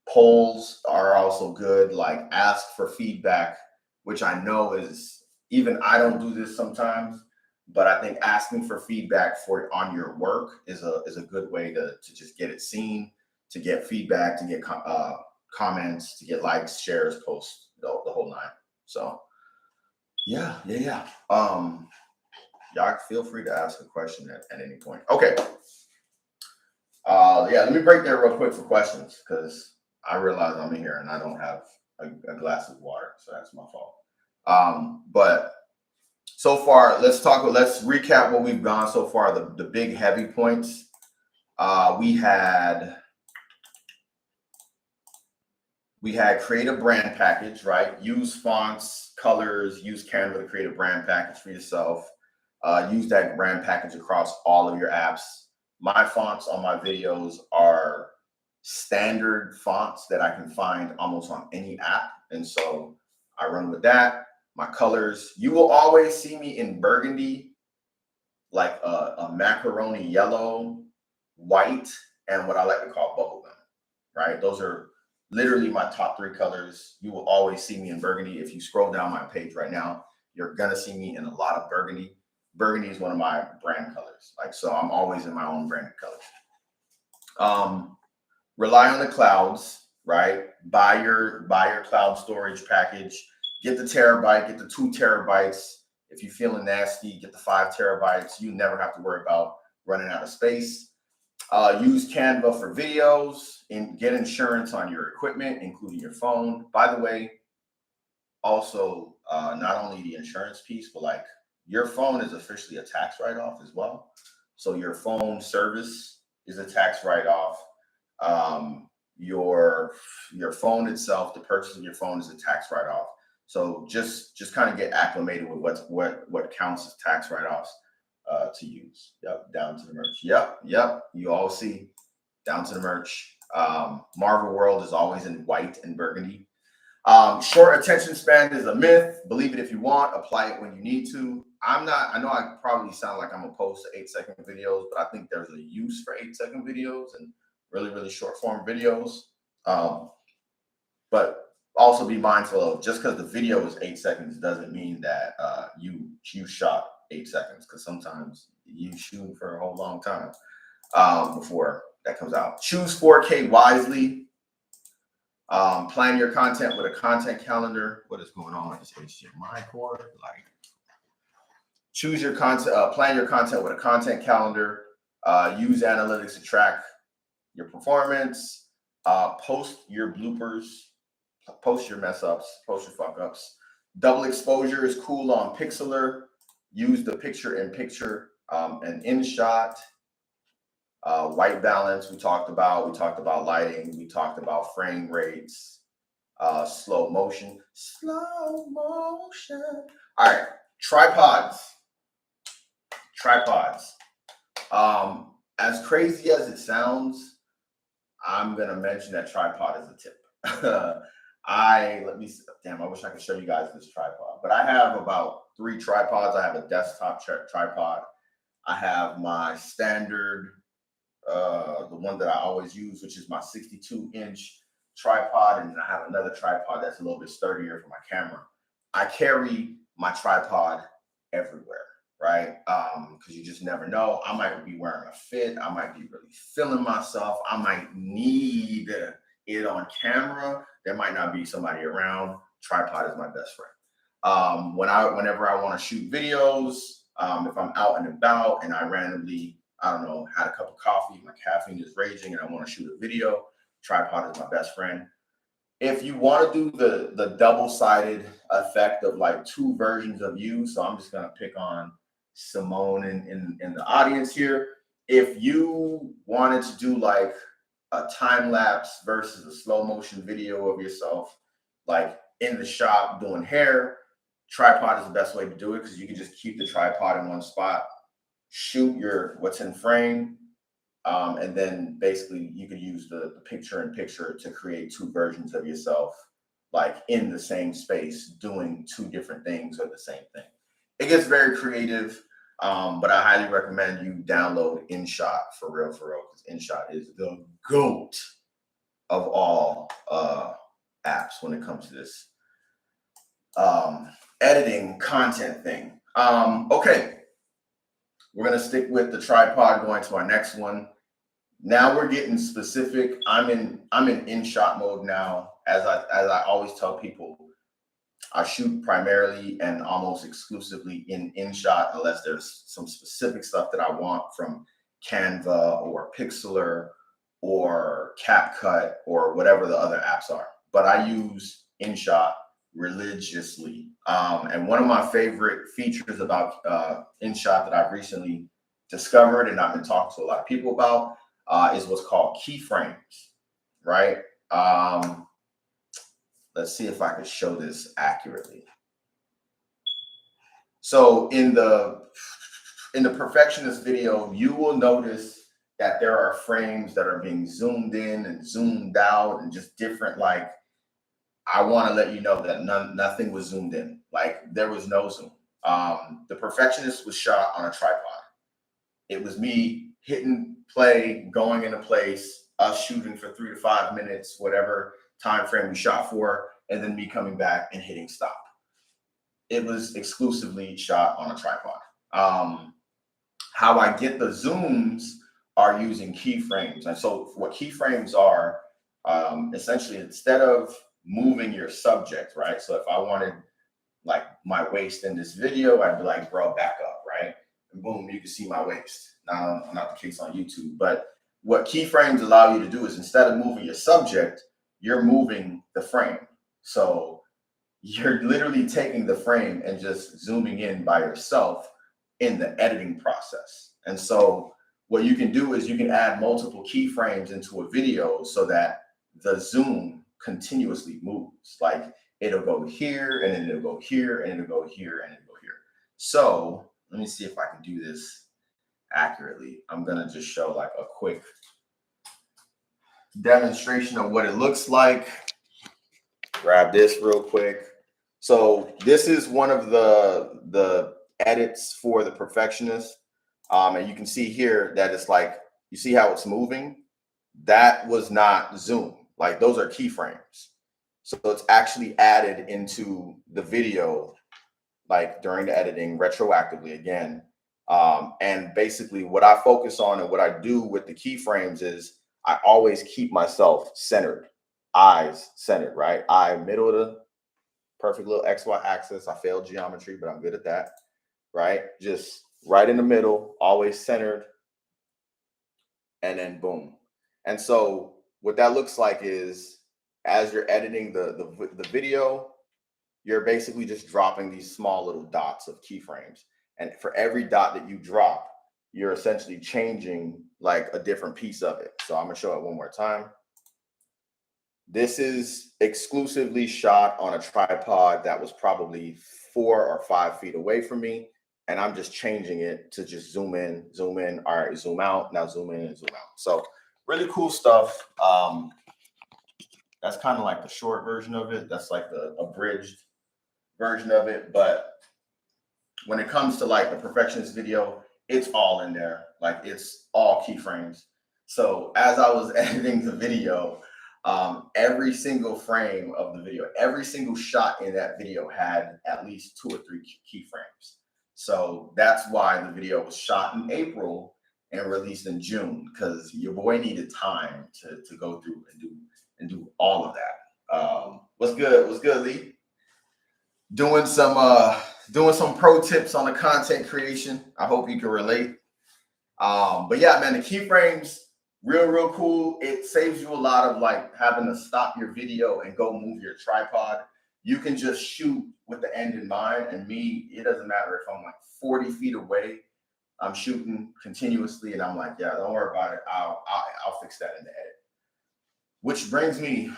Polls are also good. Like, ask for feedback, which I know is, even I don't do this sometimes, but I think asking for feedback on your work is a good way to just get it seen, to get feedback, to get comments, to get likes, shares, posts, the whole nine. So yeah. Y'all feel free to ask a question at any point. Okay. Let me break there real quick for questions, because I realize I'm in here and I don't have a glass of water, so that's my fault. But so far, let's recap what we've gone so far. The big heavy points. We had create a brand package, right? Use fonts, colors, use Canva to create a brand package for yourself. Use that brand package across all of your apps. My fonts on my videos are standard fonts that I can find almost on any app. And so I run with that. My colors, you will always see me in burgundy, like a macaroni yellow, white, and what I like to call bubblegum, right? Those are literally my top 3 colors. You will always see me in burgundy. If you scroll down my page right now, you're going to see me in a lot of burgundy. Burgundy is one of my brand colors. Like, so I'm always in my own branded colors. Rely on the clouds, right? Buy your cloud storage package. Get the terabyte, get the 2 terabytes. If you're feeling nasty, get the 5 terabytes. You never have to worry about running out of space. Use Canva for videos and get insurance on your equipment, including your phone. By the way, also, not only the insurance piece, but like your phone is officially a tax write-off as well. So your phone service is a tax write-off. Your phone itself, the purchase of your phone is a tax write-off. So just kind of get acclimated with what counts as tax write-offs to use. Yep, down to the merch. Yep. You all see down to the merch. MRVL WRLD is always in white and burgundy. Short attention span is a myth. Believe it if you want. Apply it when you need to. I know I probably sound like I'm opposed to 8-second videos, but I think there's a use for 8-second videos and really, really short form videos. But also be mindful of just because the video is 8 seconds doesn't mean that you shot 8 seconds, because sometimes you shoot for a whole long time before that comes out. Choose 4K wisely. Plan your content with a content calendar. What is going on with this HDMI cord? Like, choose your content, plan your content with a content calendar. Use analytics to track your performance. Post your bloopers, post your mess ups, post your fuck ups. Double exposure is cool on Pixlr. Use the picture-in-picture and in-shot. White balance, we talked about lighting, we talked about frame rates, slow motion. All right, tripods. As crazy as it sounds, I'm gonna mention that tripod is a tip. I wish I could show you guys this tripod, but I have about 3 tripods. I have a desktop tripod. I have my standard, the one that I always use, which is my 62-inch tripod, and I have another tripod that's a little bit sturdier for my camera. I carry my tripod everywhere, right? Because you just never know. I might be wearing a fit. I might be really feeling myself. I might need it on camera. There might not be somebody around. Tripod is my best friend. Whenever I want to shoot videos, if I'm out and about and I randomly, I don't know, had a cup of coffee, my caffeine is raging, and I want to shoot a video, tripod is my best friend. If you want to do the double-sided effect of like 2 versions of you, so I'm just going to pick on Simone in the audience here. If you wanted to do like a time lapse versus a slow motion video of yourself, like in the shop doing hair, tripod is the best way to do it, because you can just keep the tripod in one spot, shoot what's in frame, and then basically you could use the picture-in-picture to create 2 versions of yourself, like in the same space, doing 2 different things or the same thing. It gets very creative, but I highly recommend you download InShot for real, because InShot is the GOAT of all apps when it comes to this editing content thing. Okay, we're gonna stick with the tripod, going to our next one. Now we're getting specific. I'm in shot mode now. As I always tell people, I shoot primarily and almost exclusively in shot, unless there's some specific stuff that I want from Canva or Pixlr or CapCut or whatever the other apps are. But I use InShot religiously. And one of my favorite features about InShot that I've recently discovered, and I've been talking to a lot of people about, is what's called keyframes, right? Let's see if I can show this accurately. So in the perfectionist video, you will notice that there are frames that are being zoomed in and zoomed out and just different. Like, I want to let you know that nothing was zoomed in. Like, there was no zoom. The perfectionist was shot on a tripod. It was me hitting play, going into place, us shooting for 3 to 5 minutes, whatever time frame we shot for, and then me coming back and hitting stop. It was exclusively shot on a tripod. How I get the zooms are using keyframes. And so what keyframes are, essentially, instead of moving your subject, right? So if I wanted like my waist in this video, I'd be like, bro, back up, right? And boom, you can see my waist. Now, not the case on YouTube, but what keyframes allow you to do is instead of moving your subject, you're moving the frame. So you're literally taking the frame and just zooming in by yourself in the editing process. And so what you can do is you can add multiple keyframes into a video so that the zoom continuously moves. Like it'll go here and then it'll go here and it'll go here and it'll go here. So let me see if I can do this accurately. I'm gonna just show like a quick demonstration of what it looks like. Grab this real quick. So this is one of the edits for the perfectionist. And you can see here that it's like, you see how it's moving? That was not zoom. Like those are keyframes. So it's actually added into the video, like during the editing retroactively again. And basically what I focus on and what I do with the keyframes is I always keep myself centered, eyes centered, right? Eye middle of the perfect little XY axis. I failed geometry, but I'm good at that, right? Just right in the middle, always centered, and then boom. And so what that looks like is as you're editing the video, you're basically just dropping these small little dots of keyframes. And for every dot that you drop, you're essentially changing like a different piece of it. So I'm gonna show it one more time. This is exclusively shot on a tripod that was probably 4 or 5 feet away from me. And I'm just changing it to just zoom in, zoom in. All right, zoom out, now zoom in and zoom out. So really cool stuff. That's kind of like the short version of it. That's like the abridged version of it. But when it comes to like the perfectionist video, it's all in there. Like it's all keyframes. So as I was editing the video, every single frame of the video, every single shot in that video had at least 2 or 3 keyframes. So that's why the video was shot in April and released in June, because your boy needed time to go through and do all of that. What's good? What's good, Lee? Doing some pro tips on the content creation. I hope you can relate. But yeah, man, the keyframes, real cool. It saves you a lot of like having to stop your video and go move your tripod. You can just shoot with the end in mind. And me, it doesn't matter if I'm like 40 feet away, I'm shooting continuously and I'm like, yeah, don't worry about it. I'll fix that in the edit. Which brings me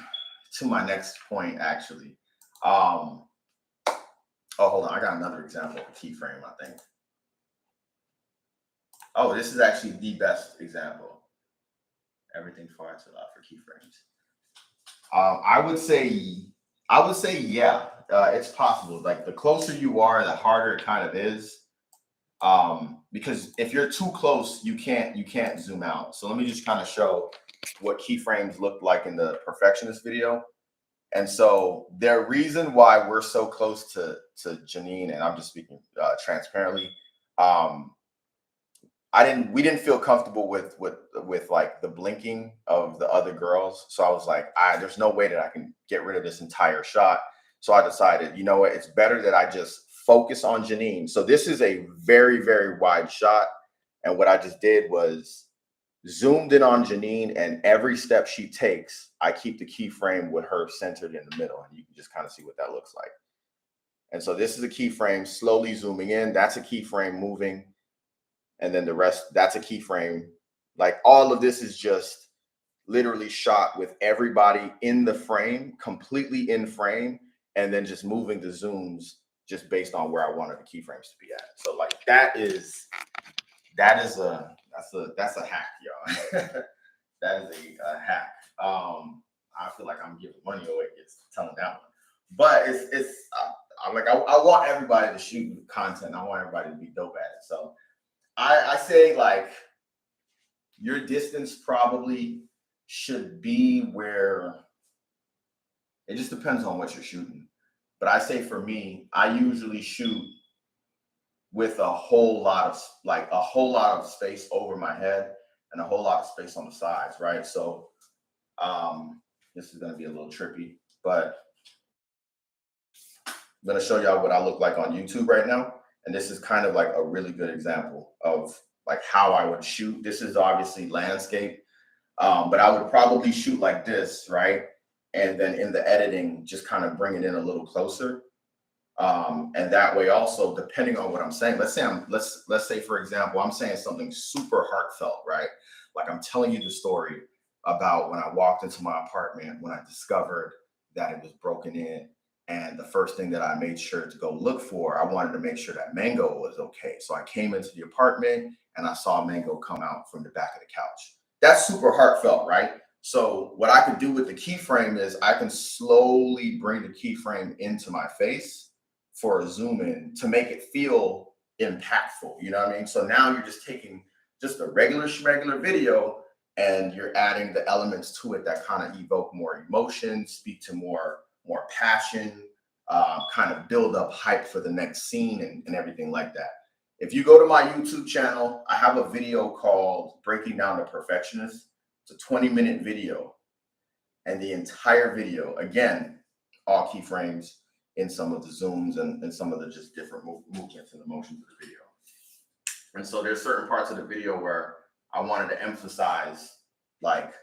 to my next point, actually. Oh, hold on. I got another example of a keyframe, I think. Oh, this is actually the best example. Everything far too loud for keyframes. I would say, yeah, it's possible. Like the closer you are, the harder it kind of is. Because if you're too close, you can't zoom out. So let me just kind of show what keyframes looked like in the perfectionist video. And so the reason why we're so close to Janine, and I'm just speaking transparently, we didn't feel comfortable with like the blinking of the other girls. So I was like, there's no way that I can get rid of this entire shot. So I decided, you know what, it's better that I just focus on Janine. So this is a very, very wide shot. And what I just did was zoomed in on Janine, and every step she takes, I keep the keyframe with her centered in the middle. And you can just kind of see what that looks like. And so this is a keyframe slowly zooming in. That's a keyframe moving. And then the rest, that's a keyframe. Like all of this is just literally shot with everybody in the frame, completely in frame, and then just moving the zooms just based on where I wanted the keyframes to be at. So like that's a hack, y'all. That is a hack. I feel like I'm giving money away just telling that one, but I want everybody to shoot content. I want everybody to be dope at it. So I say like your distance probably should be where it just depends on what you're shooting. But I say for me, I usually shoot with a whole lot of space over my head and a whole lot of space on the sides, right? So this is going to be a little trippy, but I'm going to show y'all what I look like on YouTube right now. And this is kind of like a really good example of like how I would shoot. This is obviously landscape. But I would probably shoot like this, right? And then in the editing, just kind of bring it in a little closer. And that way also, depending on what I'm saying, let's say, for example, I'm saying something super heartfelt, right? Like I'm telling you the story about when I walked into my apartment, when I discovered that it was broken in. And the first thing that I made sure to go look for, I wanted to make sure that Mango was okay. So I came into the apartment and I saw Mango come out from the back of the couch. That's super heartfelt, right? So what I can do with the keyframe is I can slowly bring the keyframe into my face for a zoom in to make it feel impactful. You know what I mean? So now you're just taking just a regular video and you're adding the elements to it that kind of evoke more emotion, speak to more passion, kind of build up hype for the next scene and everything like that. If you go to my YouTube channel, I have a video called Breaking Down the Perfectionist. It's a 20-minute video. And the entire video, again, all keyframes in some of the zooms and some of the just different movements and the motions of the video. And so there's certain parts of the video where I wanted to emphasize like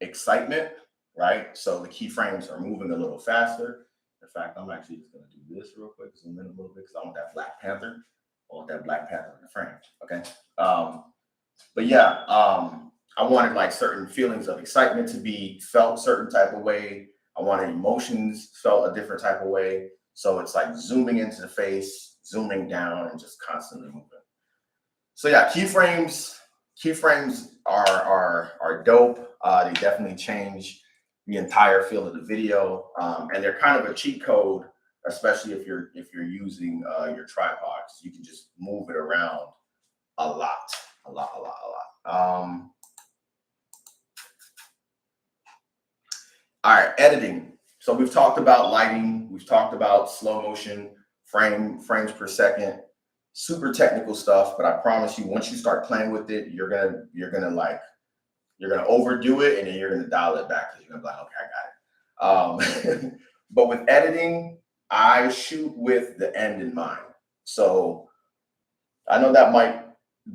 excitement, right? So the keyframes are moving a little faster. In fact, I'm actually just gonna do this real quick, zoom in a little bit because I want that Black Panther. I want that Black Panther in the frame, okay? But yeah, I wanted like certain feelings of excitement to be felt certain type of way. I wanted emotions felt a different type of way. So it's like zooming into the face, zooming down, and just constantly moving. So yeah, keyframes are dope. They definitely change the entire feel of the video, and they're kind of a cheat code, especially if you're using your tripods. You can just move it around a lot. All right, editing. So we've talked about lighting, we've talked about slow motion, frames per second, super technical stuff. But I promise you, once you start playing with it, you're gonna overdo it, and then you're gonna dial it back because you're gonna be like, okay, I got it. But with editing, I shoot with the end in mind. So I know that might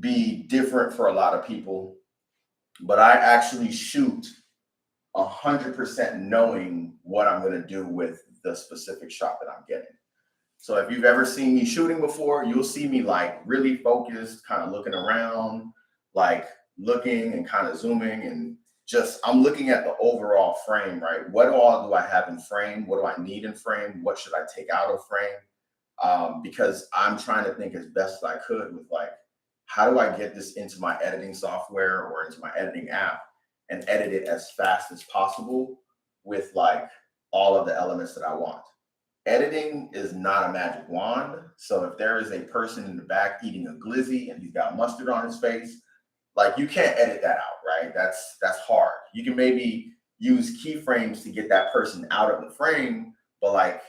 be different for a lot of people, but I actually shoot 100% knowing what I'm going to do with the specific shot that I'm getting. So if you've ever seen me shooting before, you'll see me like really focused, kind of looking around, like looking and kind of zooming, and just I'm looking at the overall frame, right? What all do I have in frame? What do I need in frame? What should I take out of frame? Because I'm trying to think as best as I could with like, how do I get this into my editing software or into my editing app and edit it as fast as possible with like all of the elements that I want. Editing is not a magic wand. So if there is a person in the back eating a glizzy and he's got mustard on his face, like you can't edit that out, right? That's hard. You can maybe use keyframes to get that person out of the frame, but like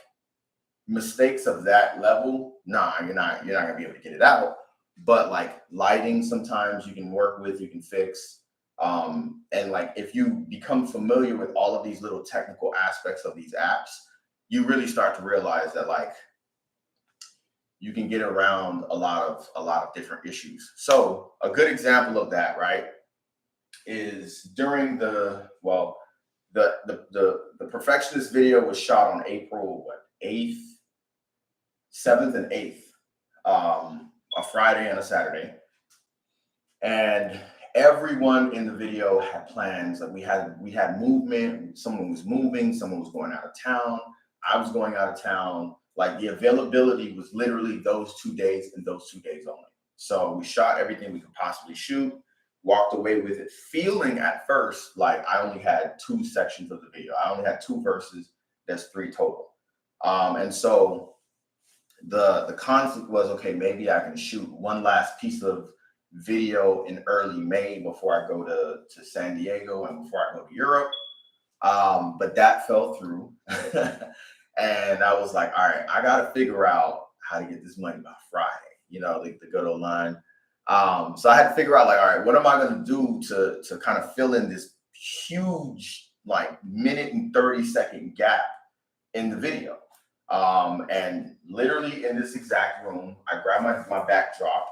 mistakes of that level, nah, you're not gonna be able to get it out. But like lighting, sometimes you can work with, you can fix. And like if you become familiar with all of these little technical aspects of these apps, you really start to realize that like you can get around a lot of different issues. So a good example of that, right, is during the perfectionist video was shot on April 8th, 7th and 8th, a Friday and a Saturday. And everyone in the video had plans. Like we had movement. Someone was moving. Someone was going out of town. I was going out of town. Like the availability was literally those 2 days and those 2 days only. So we shot everything we could possibly shoot. Walked away with it feeling at first like I only had 2 sections of the video. I only had 2 verses. There's 3 total. And so the conflict was, okay, maybe I can shoot one last piece of video in early May before I go to San Diego and before I go to Europe. But that fell through. And I was like, all right, I got to figure out how to get this money by Friday, like the good old line. So I had to figure out like, all right, what am I going to do to kind of fill in this huge, like minute and 30-second gap in the video? And literally in this exact room, I grabbed my backdrop.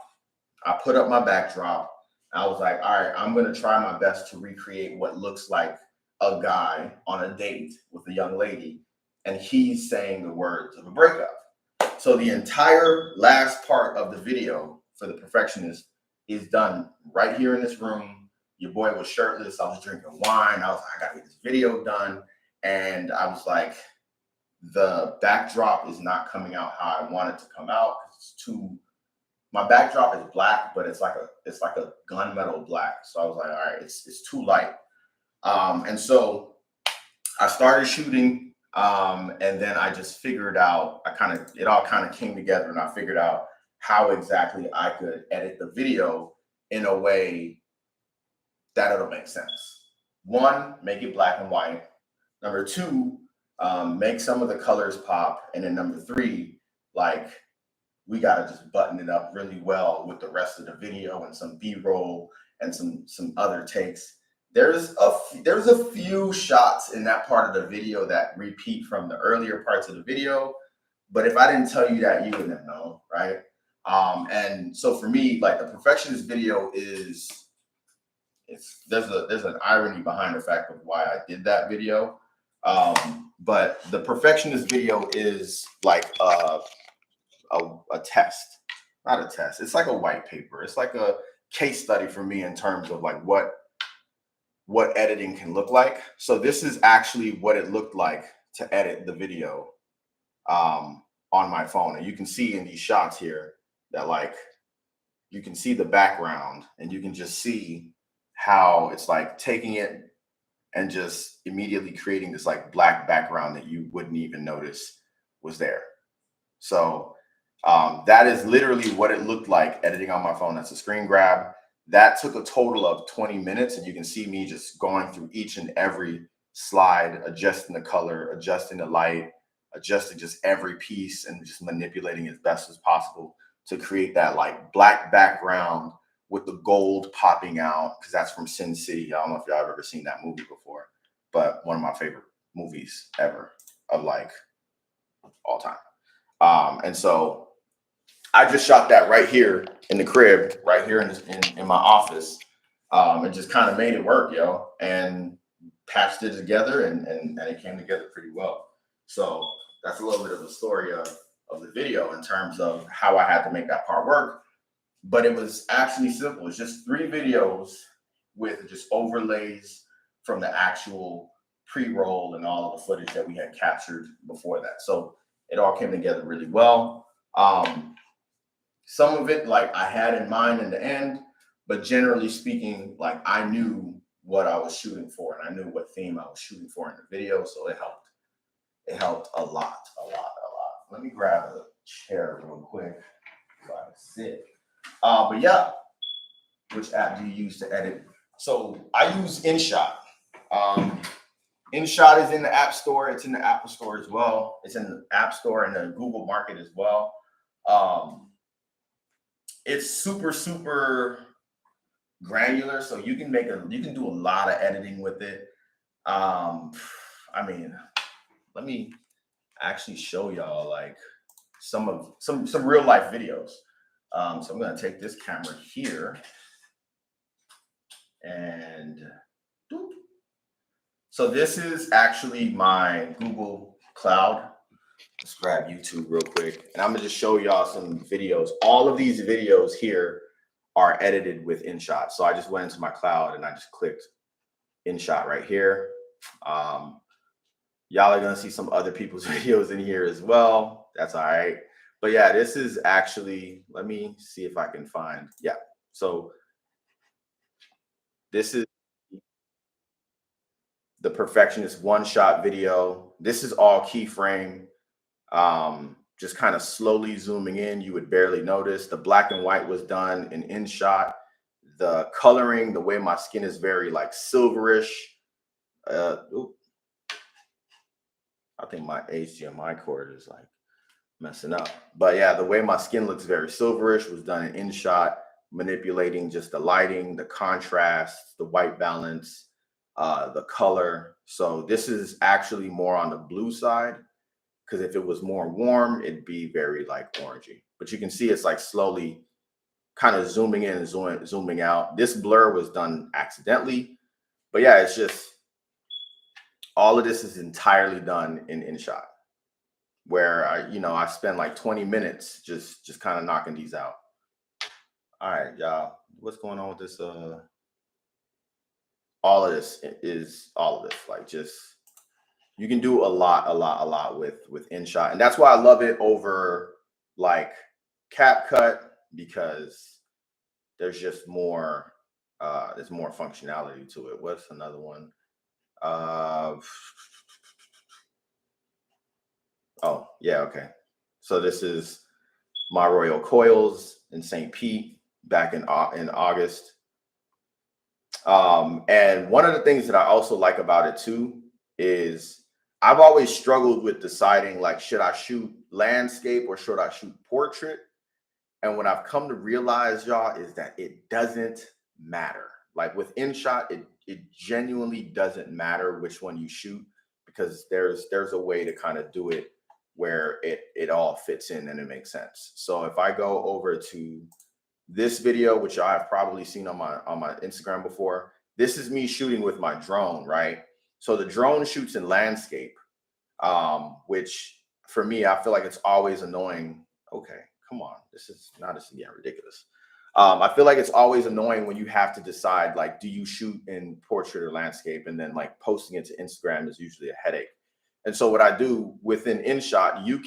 I put up my backdrop. I was like, all right, I'm going to try my best to recreate what looks like a guy on a date with a young lady, and he's saying the words of a breakup. So the entire last part of the video for the perfectionist is done right here in this room. Your boy was shirtless. I was drinking wine. I was like, I got to get this video done. And I was like, the backdrop is not coming out how I want it to come out. It's too, my backdrop is black, but it's like a gunmetal black. So I was like, all right, it's too light. And so I started shooting, and then I just figured out, it all kind of came together, and I figured out how exactly I could edit the video in a way that it'll make sense. One, make it black and white. Number two, make some of the colors pop. And then number three, like, we got to just button it up really well with the rest of the video and some B-roll and some other takes. There's a few shots in that part of the video that repeat from the earlier parts of the video, but if I didn't tell you that, you wouldn't have known, right? And so for me, like, the perfectionist video there's an irony behind the fact of why I did that video. But the perfectionist video is like a test, not a test. It's like a white paper. It's like a case study for me in terms of like what editing can look like. So this is actually what it looked like to edit the video on my phone. And you can see in these shots here that, like, you can see the background, and you can just see how it's like taking it and just immediately creating this like black background that you wouldn't even notice was there. So that is literally what it looked like editing on my phone. That's a screen grab. That took a total of 20 minutes, and you can see me just going through each and every slide, adjusting the color, adjusting the light, adjusting just every piece, and just manipulating as best as possible to create that like black background with the gold popping out, because that's from Sin City. I don't know if y'all have ever seen that movie before, but one of my favorite movies ever of like all time. And so I just shot that right here in the crib, right here in my office, and just kind of made it work, yo, and patched it together, and it came together pretty well. So that's a little bit of the story of the video in terms of how I had to make that part work. But it was actually simple. It's just 3 videos with just overlays from the actual pre-roll and all of the footage that we had captured before that. So it all came together really well. Some of it, like, I had in mind in the end, but generally speaking, like, I knew what I was shooting for, and I knew what theme I was shooting for in the video. So it helped. It helped a lot. Let me grab a chair real quick so I can sit. But yeah, which app do you use to edit? So I use InShot. InShot is in the App Store. It's in the Apple Store as well. It's in the App Store and the Google Market as well. It's super granular, so you can do a lot of editing with it. I mean, let me actually show y'all like some real life videos. So I'm going to take this camera here and doop. So this is actually my Google Cloud. Let's grab YouTube real quick, and I'm gonna just show y'all some videos. All of these videos here are edited with InShot. So I just went into my cloud and I just clicked InShot right here. Y'all are gonna see some other people's videos in here as well. That's all right. But yeah, this is actually, let me see if I can find, yeah. So this is the Perfectionist one-shot video. This is all keyframe. Just kind of slowly zooming in, you would barely notice. The black and white was done in InShot. The coloring, the way my skin is very like silverish. I think my HDMI cord is like messing up. But yeah, the way my skin looks very silverish was done in InShot, manipulating just the lighting, the contrast, the white balance, the color. So this is actually more on the blue side, because if it was more warm, it'd be very like orangey. But you can see it's like slowly kind of zooming in and zooming out. This blur was done accidentally, but yeah, it's just all of this is entirely done in InShot, where I spend like 20 minutes just kind of knocking these out. All right, y'all, what's going on with this? All of this is all of this. Like, just you can do a lot with InShot, and that's why I love it over like CapCut, because there's just more there's more functionality to it. What's another one? Oh yeah, okay. So this is my Royal Coils in St. Pete back in August. And one of the things that I also like about it too is I've always struggled with deciding, like, should I shoot landscape or should I shoot portrait? And what I've come to realize, y'all, is that it doesn't matter. Like with InShot, it genuinely doesn't matter which one you shoot, because there's a way to kind of do it where it all fits in and it makes sense. So if I go over to this video, which I have probably seen on my Instagram before, this is me shooting with my drone, right? So the drone shoots in landscape, which for me, I feel like it's always annoying. Okay, come on, this is getting ridiculous. I feel like it's always annoying when you have to decide, like, do you shoot in portrait or landscape, and then like posting it to Instagram is usually a headache. And so what I do within InShot, you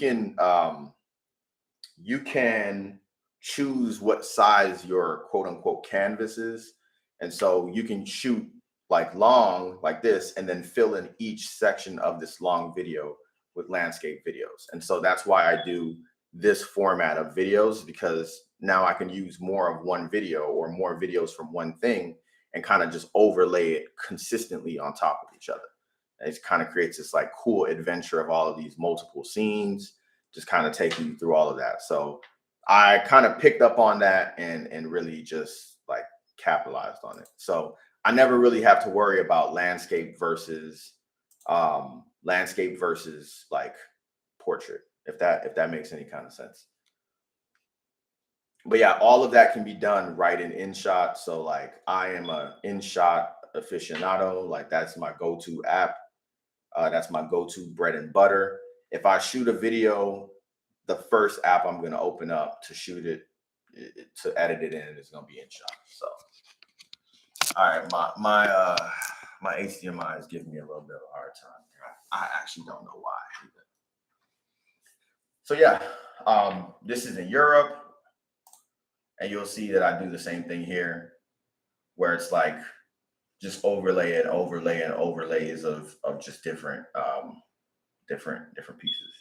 can choose what size your quote unquote canvas is. And so you can shoot like long like this and then fill in each section of this long video with landscape videos. And so that's why I do this format of videos, because now I can use more of one video or more videos from one thing and kind of just overlay it consistently on top of each other. And it kind of creates this like cool adventure of all of these multiple scenes, just kind of taking you through all of that. So I kind of picked up on that and really just like capitalized on it. So I never really have to worry about landscape versus like portrait, if that makes any kind of sense. But yeah, all of that can be done right in InShot. So like I am a InShot aficionado. Like that's my go-to app. That's my go-to bread and butter. If I shoot a video, the first app I'm going to open up to shoot it, to edit it in, is going to be InShot. So, all right, my HDMI is giving me a little bit of a hard time. I actually don't know why. So yeah, this is in Europe, and you'll see that I do the same thing here, where it's like just overlay and overlays of just different pieces.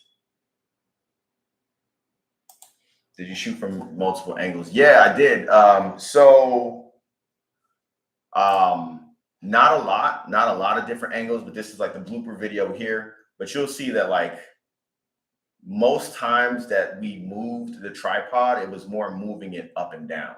Did you shoot from multiple angles? Yeah, I did. Not a lot of different angles, but this is like the blooper video here. But you'll see that like most times that we moved the tripod, it was more moving it up and down.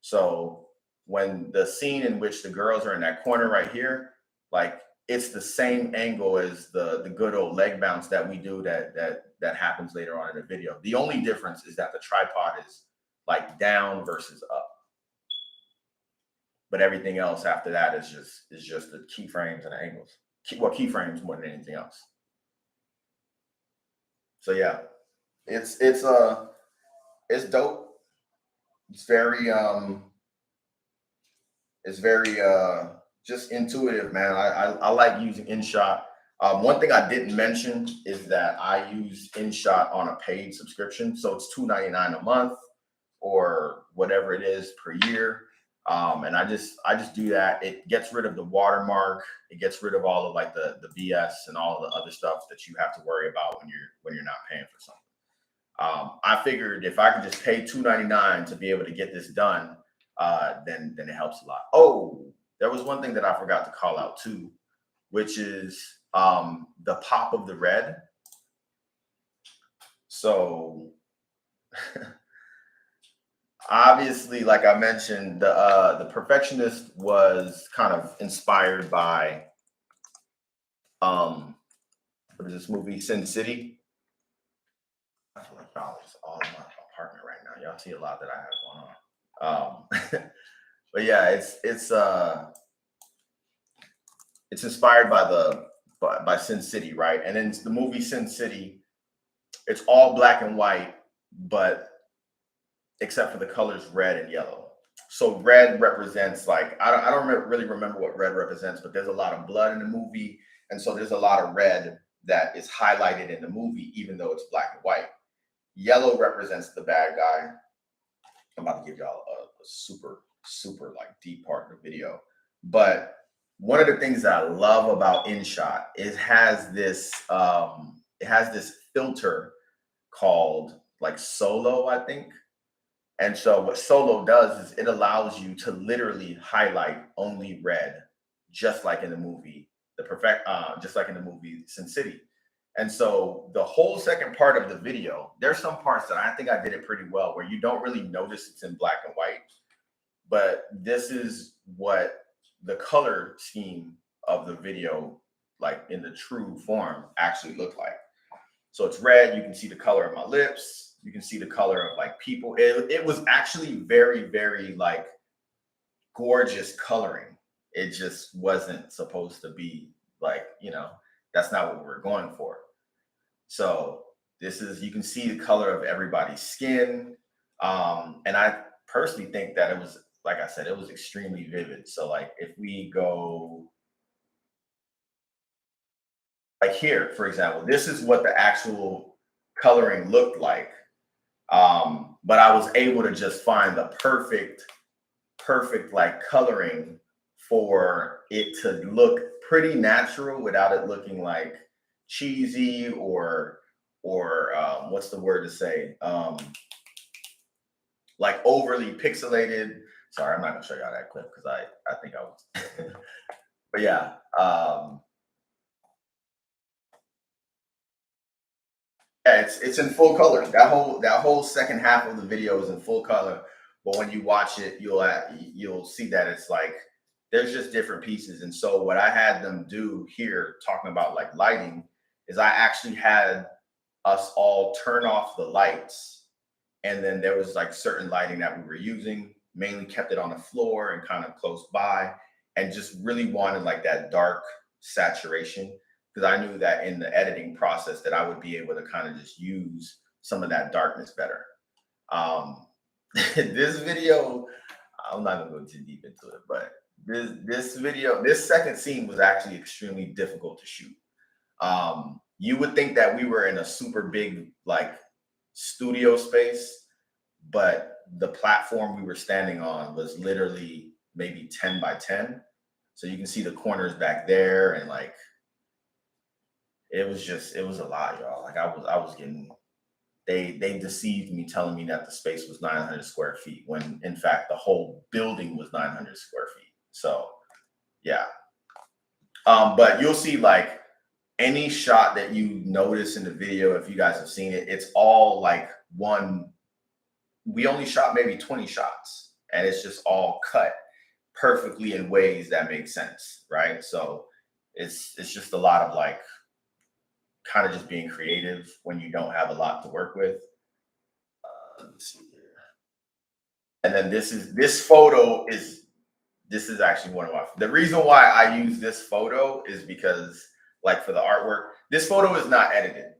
So when the scene in which the girls are in that corner right here, like it's the same angle as the good old leg bounce that we do that happens later on in the video. The only difference is that the tripod is like down versus up. But everything else after that is just the keyframes and the angles. Keyframes more than anything else. So yeah, it's dope. It's very just intuitive, man. I like using InShot. One thing I didn't mention is that I use InShot on a paid subscription, so it's $2.99 a month or whatever it is per year. And I just do that. It gets rid of the watermark. It gets rid of all of like the BS and all the other stuff that you have to worry about when you're not paying for something. I figured if I could just pay $2.99 to be able to get this done, then it helps a lot. Oh, there was one thing that I forgot to call out too, which is the pop of the red. So obviously, like I mentioned, the Perfectionist was kind of inspired by what is this movie, Sin City? I feel like y'all is all in my apartment right now. Y'all see a lot that I have going But yeah, it's inspired by by Sin City, right? And in the movie Sin City, it's all black and white, but except for the colors red and yellow. So red represents like I don't really remember what red represents, but there's a lot of blood in the movie, and so there's a lot of red that is highlighted in the movie, even though it's black and white. Yellow represents the bad guy. I'm about to give y'all a super like deep part of the video, but one of the things that I love about InShot is it has this filter called like Solo, I think. And so what Solo does is it allows you to literally highlight only red, just like in the movie, just like in the movie Sin City. And so the whole second part of the video, there's some parts that I think I did it pretty well, where you don't really notice it's in black and white, but this is what the color scheme of the video, like in the true form, actually looked like. So it's red. You can see the color of my lips. You can see the color of like people. It was actually very, very like gorgeous coloring. It just wasn't supposed to be like, that's not what we were going for. So this is, you can see the color of everybody's skin. And I personally think that it was, like I said, it was extremely vivid. So like if we go like here, for example, this is what the actual coloring looked like. But I was able to just find the perfect like coloring for it to look pretty natural without it looking like cheesy or what's the word to say? Like overly pixelated. Sorry, I'm not gonna show y'all that clip because I think I was but yeah. Yeah, it's in full color. That whole second half of the video is in full color. But when you watch it, you'll see that it's like there's just different pieces. And so what I had them do here, talking about like lighting, is I actually had us all turn off the lights, and then there was like certain lighting that we were using, mainly kept it on the floor and kind of close by, and just really wanted like that dark saturation because I knew that in the editing process that I would be able to kind of just use some of that darkness better. Um, this video, I'm not gonna go too deep into it, but this second scene was actually extremely difficult to shoot. You would think that we were in a super big like studio space, but the platform we were standing on was literally maybe 10 by 10. So you can see the corners back there, and like it was a lot, y'all. Like I was getting they deceived me telling me that the space was 900 square feet when in fact the whole building was 900 square feet. So yeah. But you'll see like any shot that you notice in the video, if you guys have seen it, it's all like one. We only shot maybe 20 shots, and it's just all cut perfectly in ways that make sense, right? So it's just a lot of like kind of just being creative when you don't have a lot to work with. Let's see here. And then this is actually one of my, the reason why I use this photo is because like for the artwork, this photo is not edited.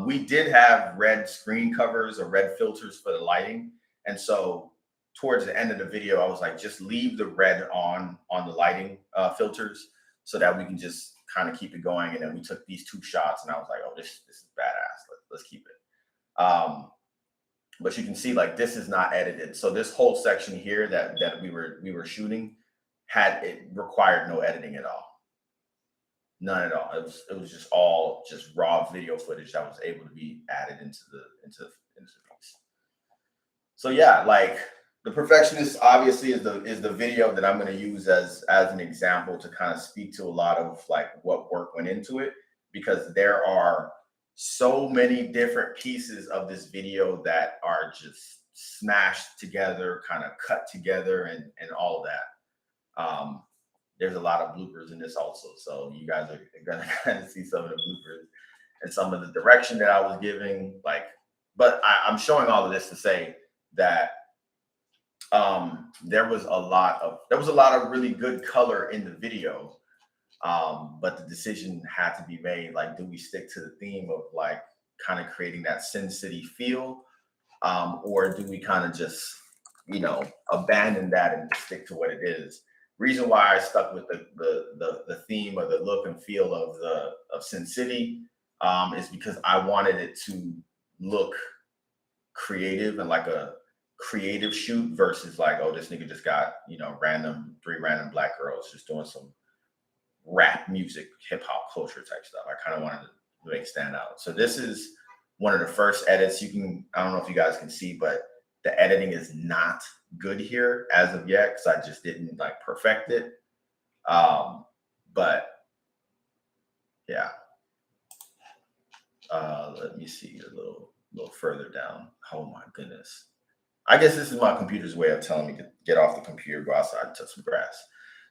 We did have red screen covers or red filters for the lighting. And so towards the end of the video, I was like, just leave the red on the lighting filters so that we can just kind of keep it going. And then we took these two shots and I was like, oh, this is badass. Let's keep it. But you can see like this is not edited. So this whole section here that we were shooting it required no editing at all. None at all. It was just all just raw video footage that was able to be added into the piece. So yeah, like the perfectionist obviously is the video that I'm going to use as an example to kind of speak to a lot of like what work went into it, because there are so many different pieces of this video that are just smashed together, kind of cut together, and all of that. There's a lot of bloopers in this also, so you guys are gonna kind of see some of the bloopers and some of the direction that I was giving. Like, but I'm showing all of this to say that there was a lot of really good color in the video. But the decision had to be made, like, do we stick to the theme of like kind of creating that Sin City feel, or do we kind of just, abandon that and stick to what it is? Reason why I stuck with the theme or the look and feel of Sin City, is because I wanted it to look creative and like a creative shoot versus like, oh, this nigga just got, three random black girls just doing some rap music, hip hop culture type stuff. I kind of wanted to make it stand out. So this is one of the first edits. I don't know if you guys can see, but the editing is not good here as of yet because I just didn't like perfect it. But yeah, let me see a little further down. Oh my goodness. I guess this is my computer's way of telling me to get off the computer, go outside, and touch some grass.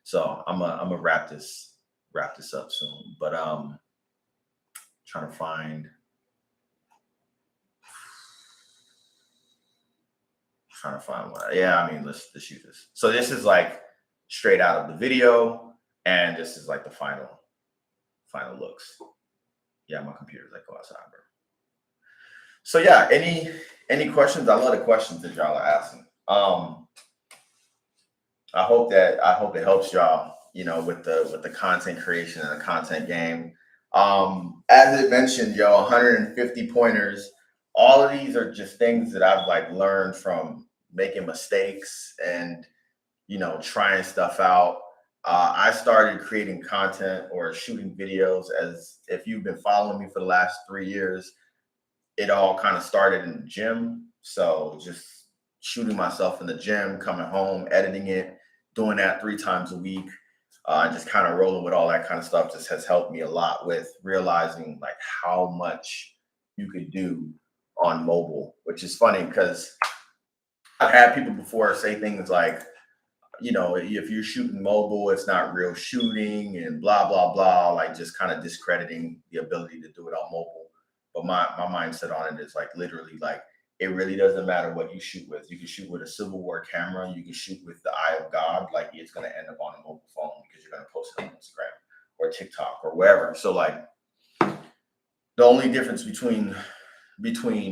So I'm gonna wrap this up soon. But trying to find one. Yeah, I mean, let's use this. So this is like straight out of the video, and this is like the final looks. Yeah, my computer's like, go outside, bro. So yeah, any questions? I love the questions that y'all are asking. I hope it helps y'all, with the content creation and the content game. As it mentioned, 150 pointers. All of these are just things that I've like learned from making mistakes and trying stuff out. I started creating content or shooting videos, as if you've been following me for the last 3 years, it all kind of started in the gym. So just shooting myself in the gym, coming home, editing it, doing that 3 times a week, just kind of rolling with all that kind of stuff just has helped me a lot with realizing like how much you could do on mobile, which is funny because I've had people before say things like, if you're shooting mobile, it's not real shooting and blah, blah, blah, like just kind of discrediting the ability to do it on mobile. But my mindset on it is like literally like it really doesn't matter what you shoot with. You can shoot with a Civil War camera, you can shoot with the eye of God, like it's gonna end up on a mobile phone because you're gonna post it on Instagram or TikTok or wherever. So like the only difference between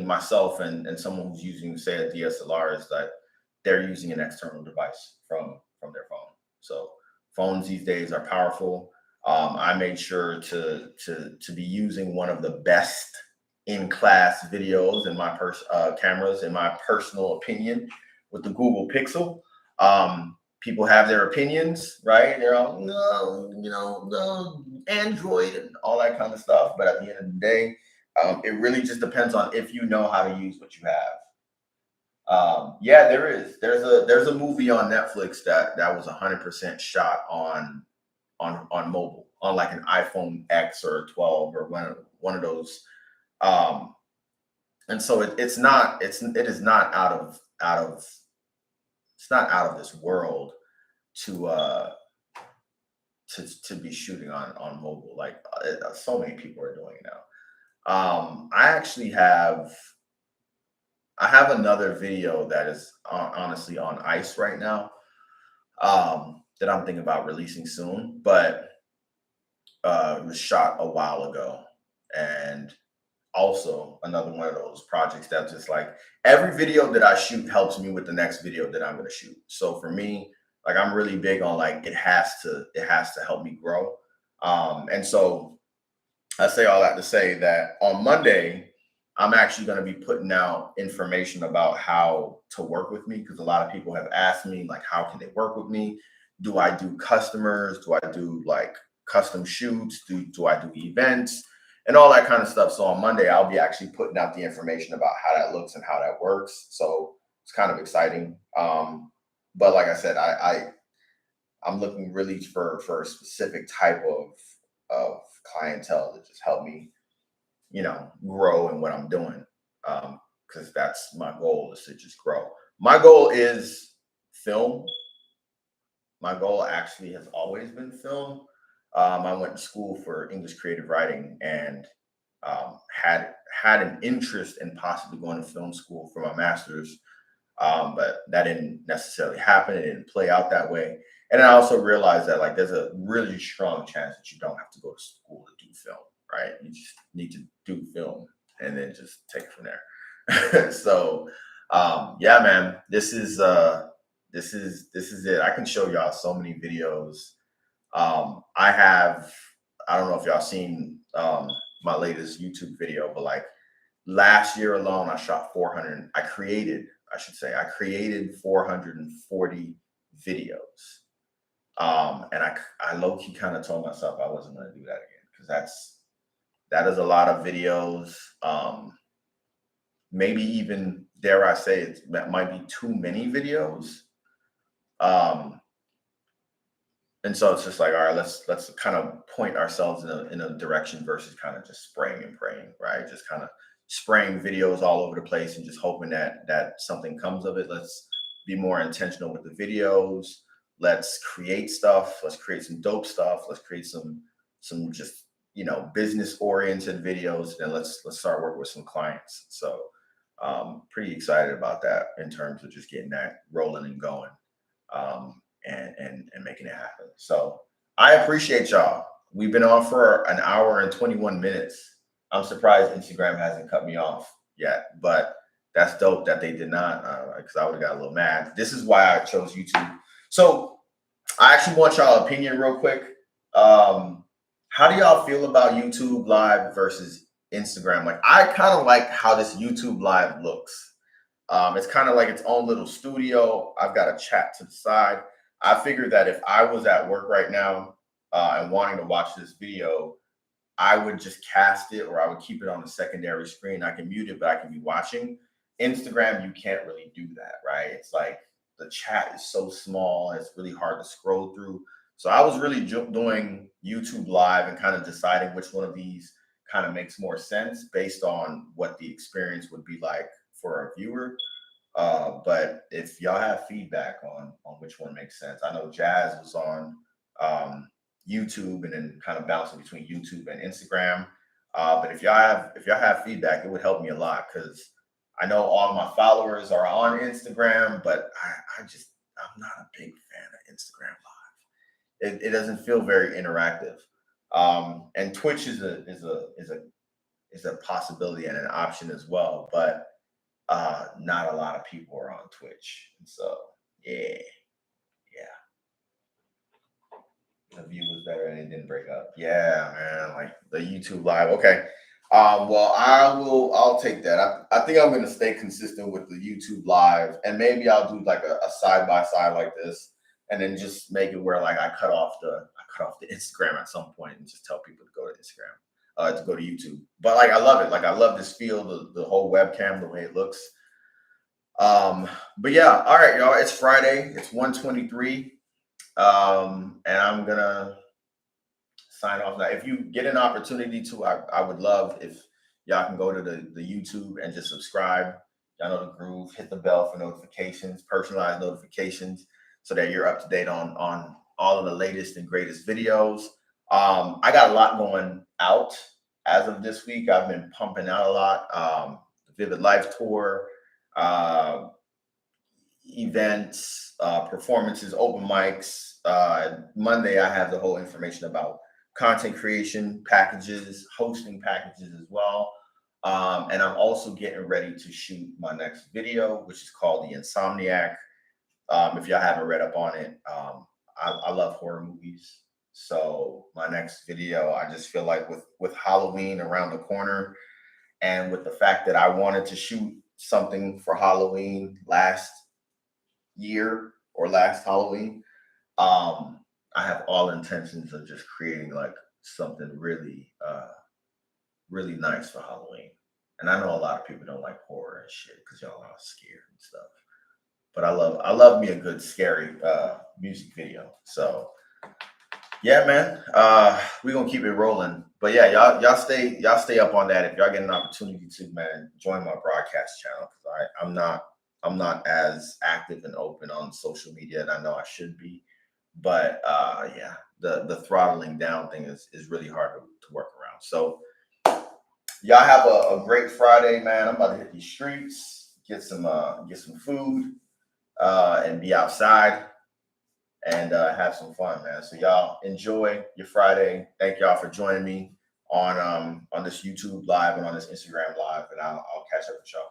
myself and someone who's using, say, a DSLR is that they're using an external device from their phone. So phones these days are powerful. I made sure to be using one of the best in class videos in my cameras, in my personal opinion, with the Google Pixel. People have their opinions, right? They're all no, Android and all that kind of stuff. But at the end of the day, it really just depends on if you know how to use what you have. Yeah, there is. There's a movie on Netflix that was 100% shot on mobile, on like an iPhone X or 12 or one of those. Um, and so it is not it's not out of this world to to be shooting on mobile. Like so many people are doing it now. I have another video that is honestly on ice right now, that I'm thinking about releasing soon, but it was shot a while ago. And also another one of those projects that's just like every video that I shoot helps me with the next video that I'm going to shoot. So for me, like I'm really big on like it has to help me grow. And so I say all that to say that on Monday, I'm actually going to be putting out information about how to work with me, because a lot of people have asked me, like, how can they work with me? Do I do customers? Do I do like custom shoots? Do I do events? And all that kind of stuff. So on Monday, I'll be actually putting out the information about how that looks and how that works. So it's kind of exciting. But like I said, I'm looking really for a specific type of clientele to just help me, grow in what I'm doing. Because that's my goal, is to just grow. My goal is film. My goal actually has always been film. I went to school for English creative writing and had an interest in possibly going to film school for my master's. But that didn't necessarily happen. It didn't play out that way. And I also realized that like there's a really strong chance that you don't have to go to school to do film, right? You just need to do film and then just take it from there. So yeah, man, this is it. I can show y'all so many videos. I don't know if y'all seen my latest YouTube video, but like last year alone, I shot 400. I created 440 videos. And I low key kind of told myself I wasn't going to do that again because that is a lot of videos. Maybe even dare I say that might be too many videos. And so it's just like, all right, let's kind of point ourselves in a direction versus kind of just spraying and praying, right? Just kind of spraying videos all over the place and just hoping that something comes of it. Let's be more intentional with the videos. Let's create stuff. Let's create some dope stuff. Let's create some just business oriented videos. And let's start working with some clients. So pretty excited about that in terms of just getting that rolling and going. And making it happen. So I appreciate y'all. We've been on for an hour and 21 minutes. I'm surprised Instagram hasn't cut me off yet, but that's dope that they did not, because I would have got a little mad. This is why I chose YouTube. So I actually want y'all opinion real quick. How do y'all feel about YouTube Live versus Instagram? Like, I kind of like how this YouTube Live looks. It's kind of like its own little studio. I've got a chat to the side. I figured that if I was at work right now and wanting to watch this video, I would just cast it or I would keep it on the secondary screen. I can mute it, but I can be watching. Instagram, you can't really do that, right? It's like the chat is so small. It's really hard to scroll through. So I was really doing YouTube Live and kind of deciding which one of these kind of makes more sense based on what the experience would be like for a viewer. But if y'all have feedback on which one makes sense, I know Jazz was on YouTube and then kind of bouncing between YouTube and Instagram. But if y'all have feedback, it would help me a lot because I know all of my followers are on Instagram, but I'm not a big fan of Instagram Live. It doesn't feel very interactive. And Twitch is a possibility and an option as well, but not a lot of people are on Twitch. And so yeah. The view was better and it didn't break up. Yeah, man. Like the YouTube live. Okay. Well, I'll take that. I think I'm gonna stay consistent with the YouTube live and maybe I'll do like a side by side like this and then just make it where like I cut off the Instagram at some point and just tell people to go to Instagram, to go to YouTube. But like I love it. Like I love this feel, the whole webcam, the way it looks. But yeah, all right, y'all. It's Friday. It's 1:23. And I'm gonna sign off now. If you get an opportunity to, I would love if y'all can go to the YouTube and just subscribe. Y'all know the groove. Hit the bell for notifications, personalized notifications, so that you're up to date on all of the latest and greatest videos. I got a lot going out as of this week. I've been pumping out a lot. The Vivid Life Tour, events, performances, open mics. Monday, I have the whole information about content creation packages, hosting packages as well. And I'm also getting ready to shoot my next video, which is called The Insomniac. If y'all haven't read up on it, I love horror movies. So my next video, I just feel like with Halloween around the corner and with the fact that I wanted to shoot something for Halloween last year or last Halloween, I have all intentions of just creating like something really really nice for Halloween. And I know a lot of people don't like horror and shit because y'all are scared and stuff. But I love me a good scary music video. So yeah, man. We're gonna keep it rolling. But yeah, y'all stay up on that. If y'all get an opportunity to, man, join my broadcast channel because I'm not as active and open on social media and I know I should be. But yeah, the throttling down thing is really hard to work around. So y'all have a great Friday, man. I'm about to hit these streets, get some food, and be outside and have some fun, man. So y'all enjoy your Friday. Thank y'all for joining me on this YouTube live and on this Instagram live, and I'll catch up with y'all.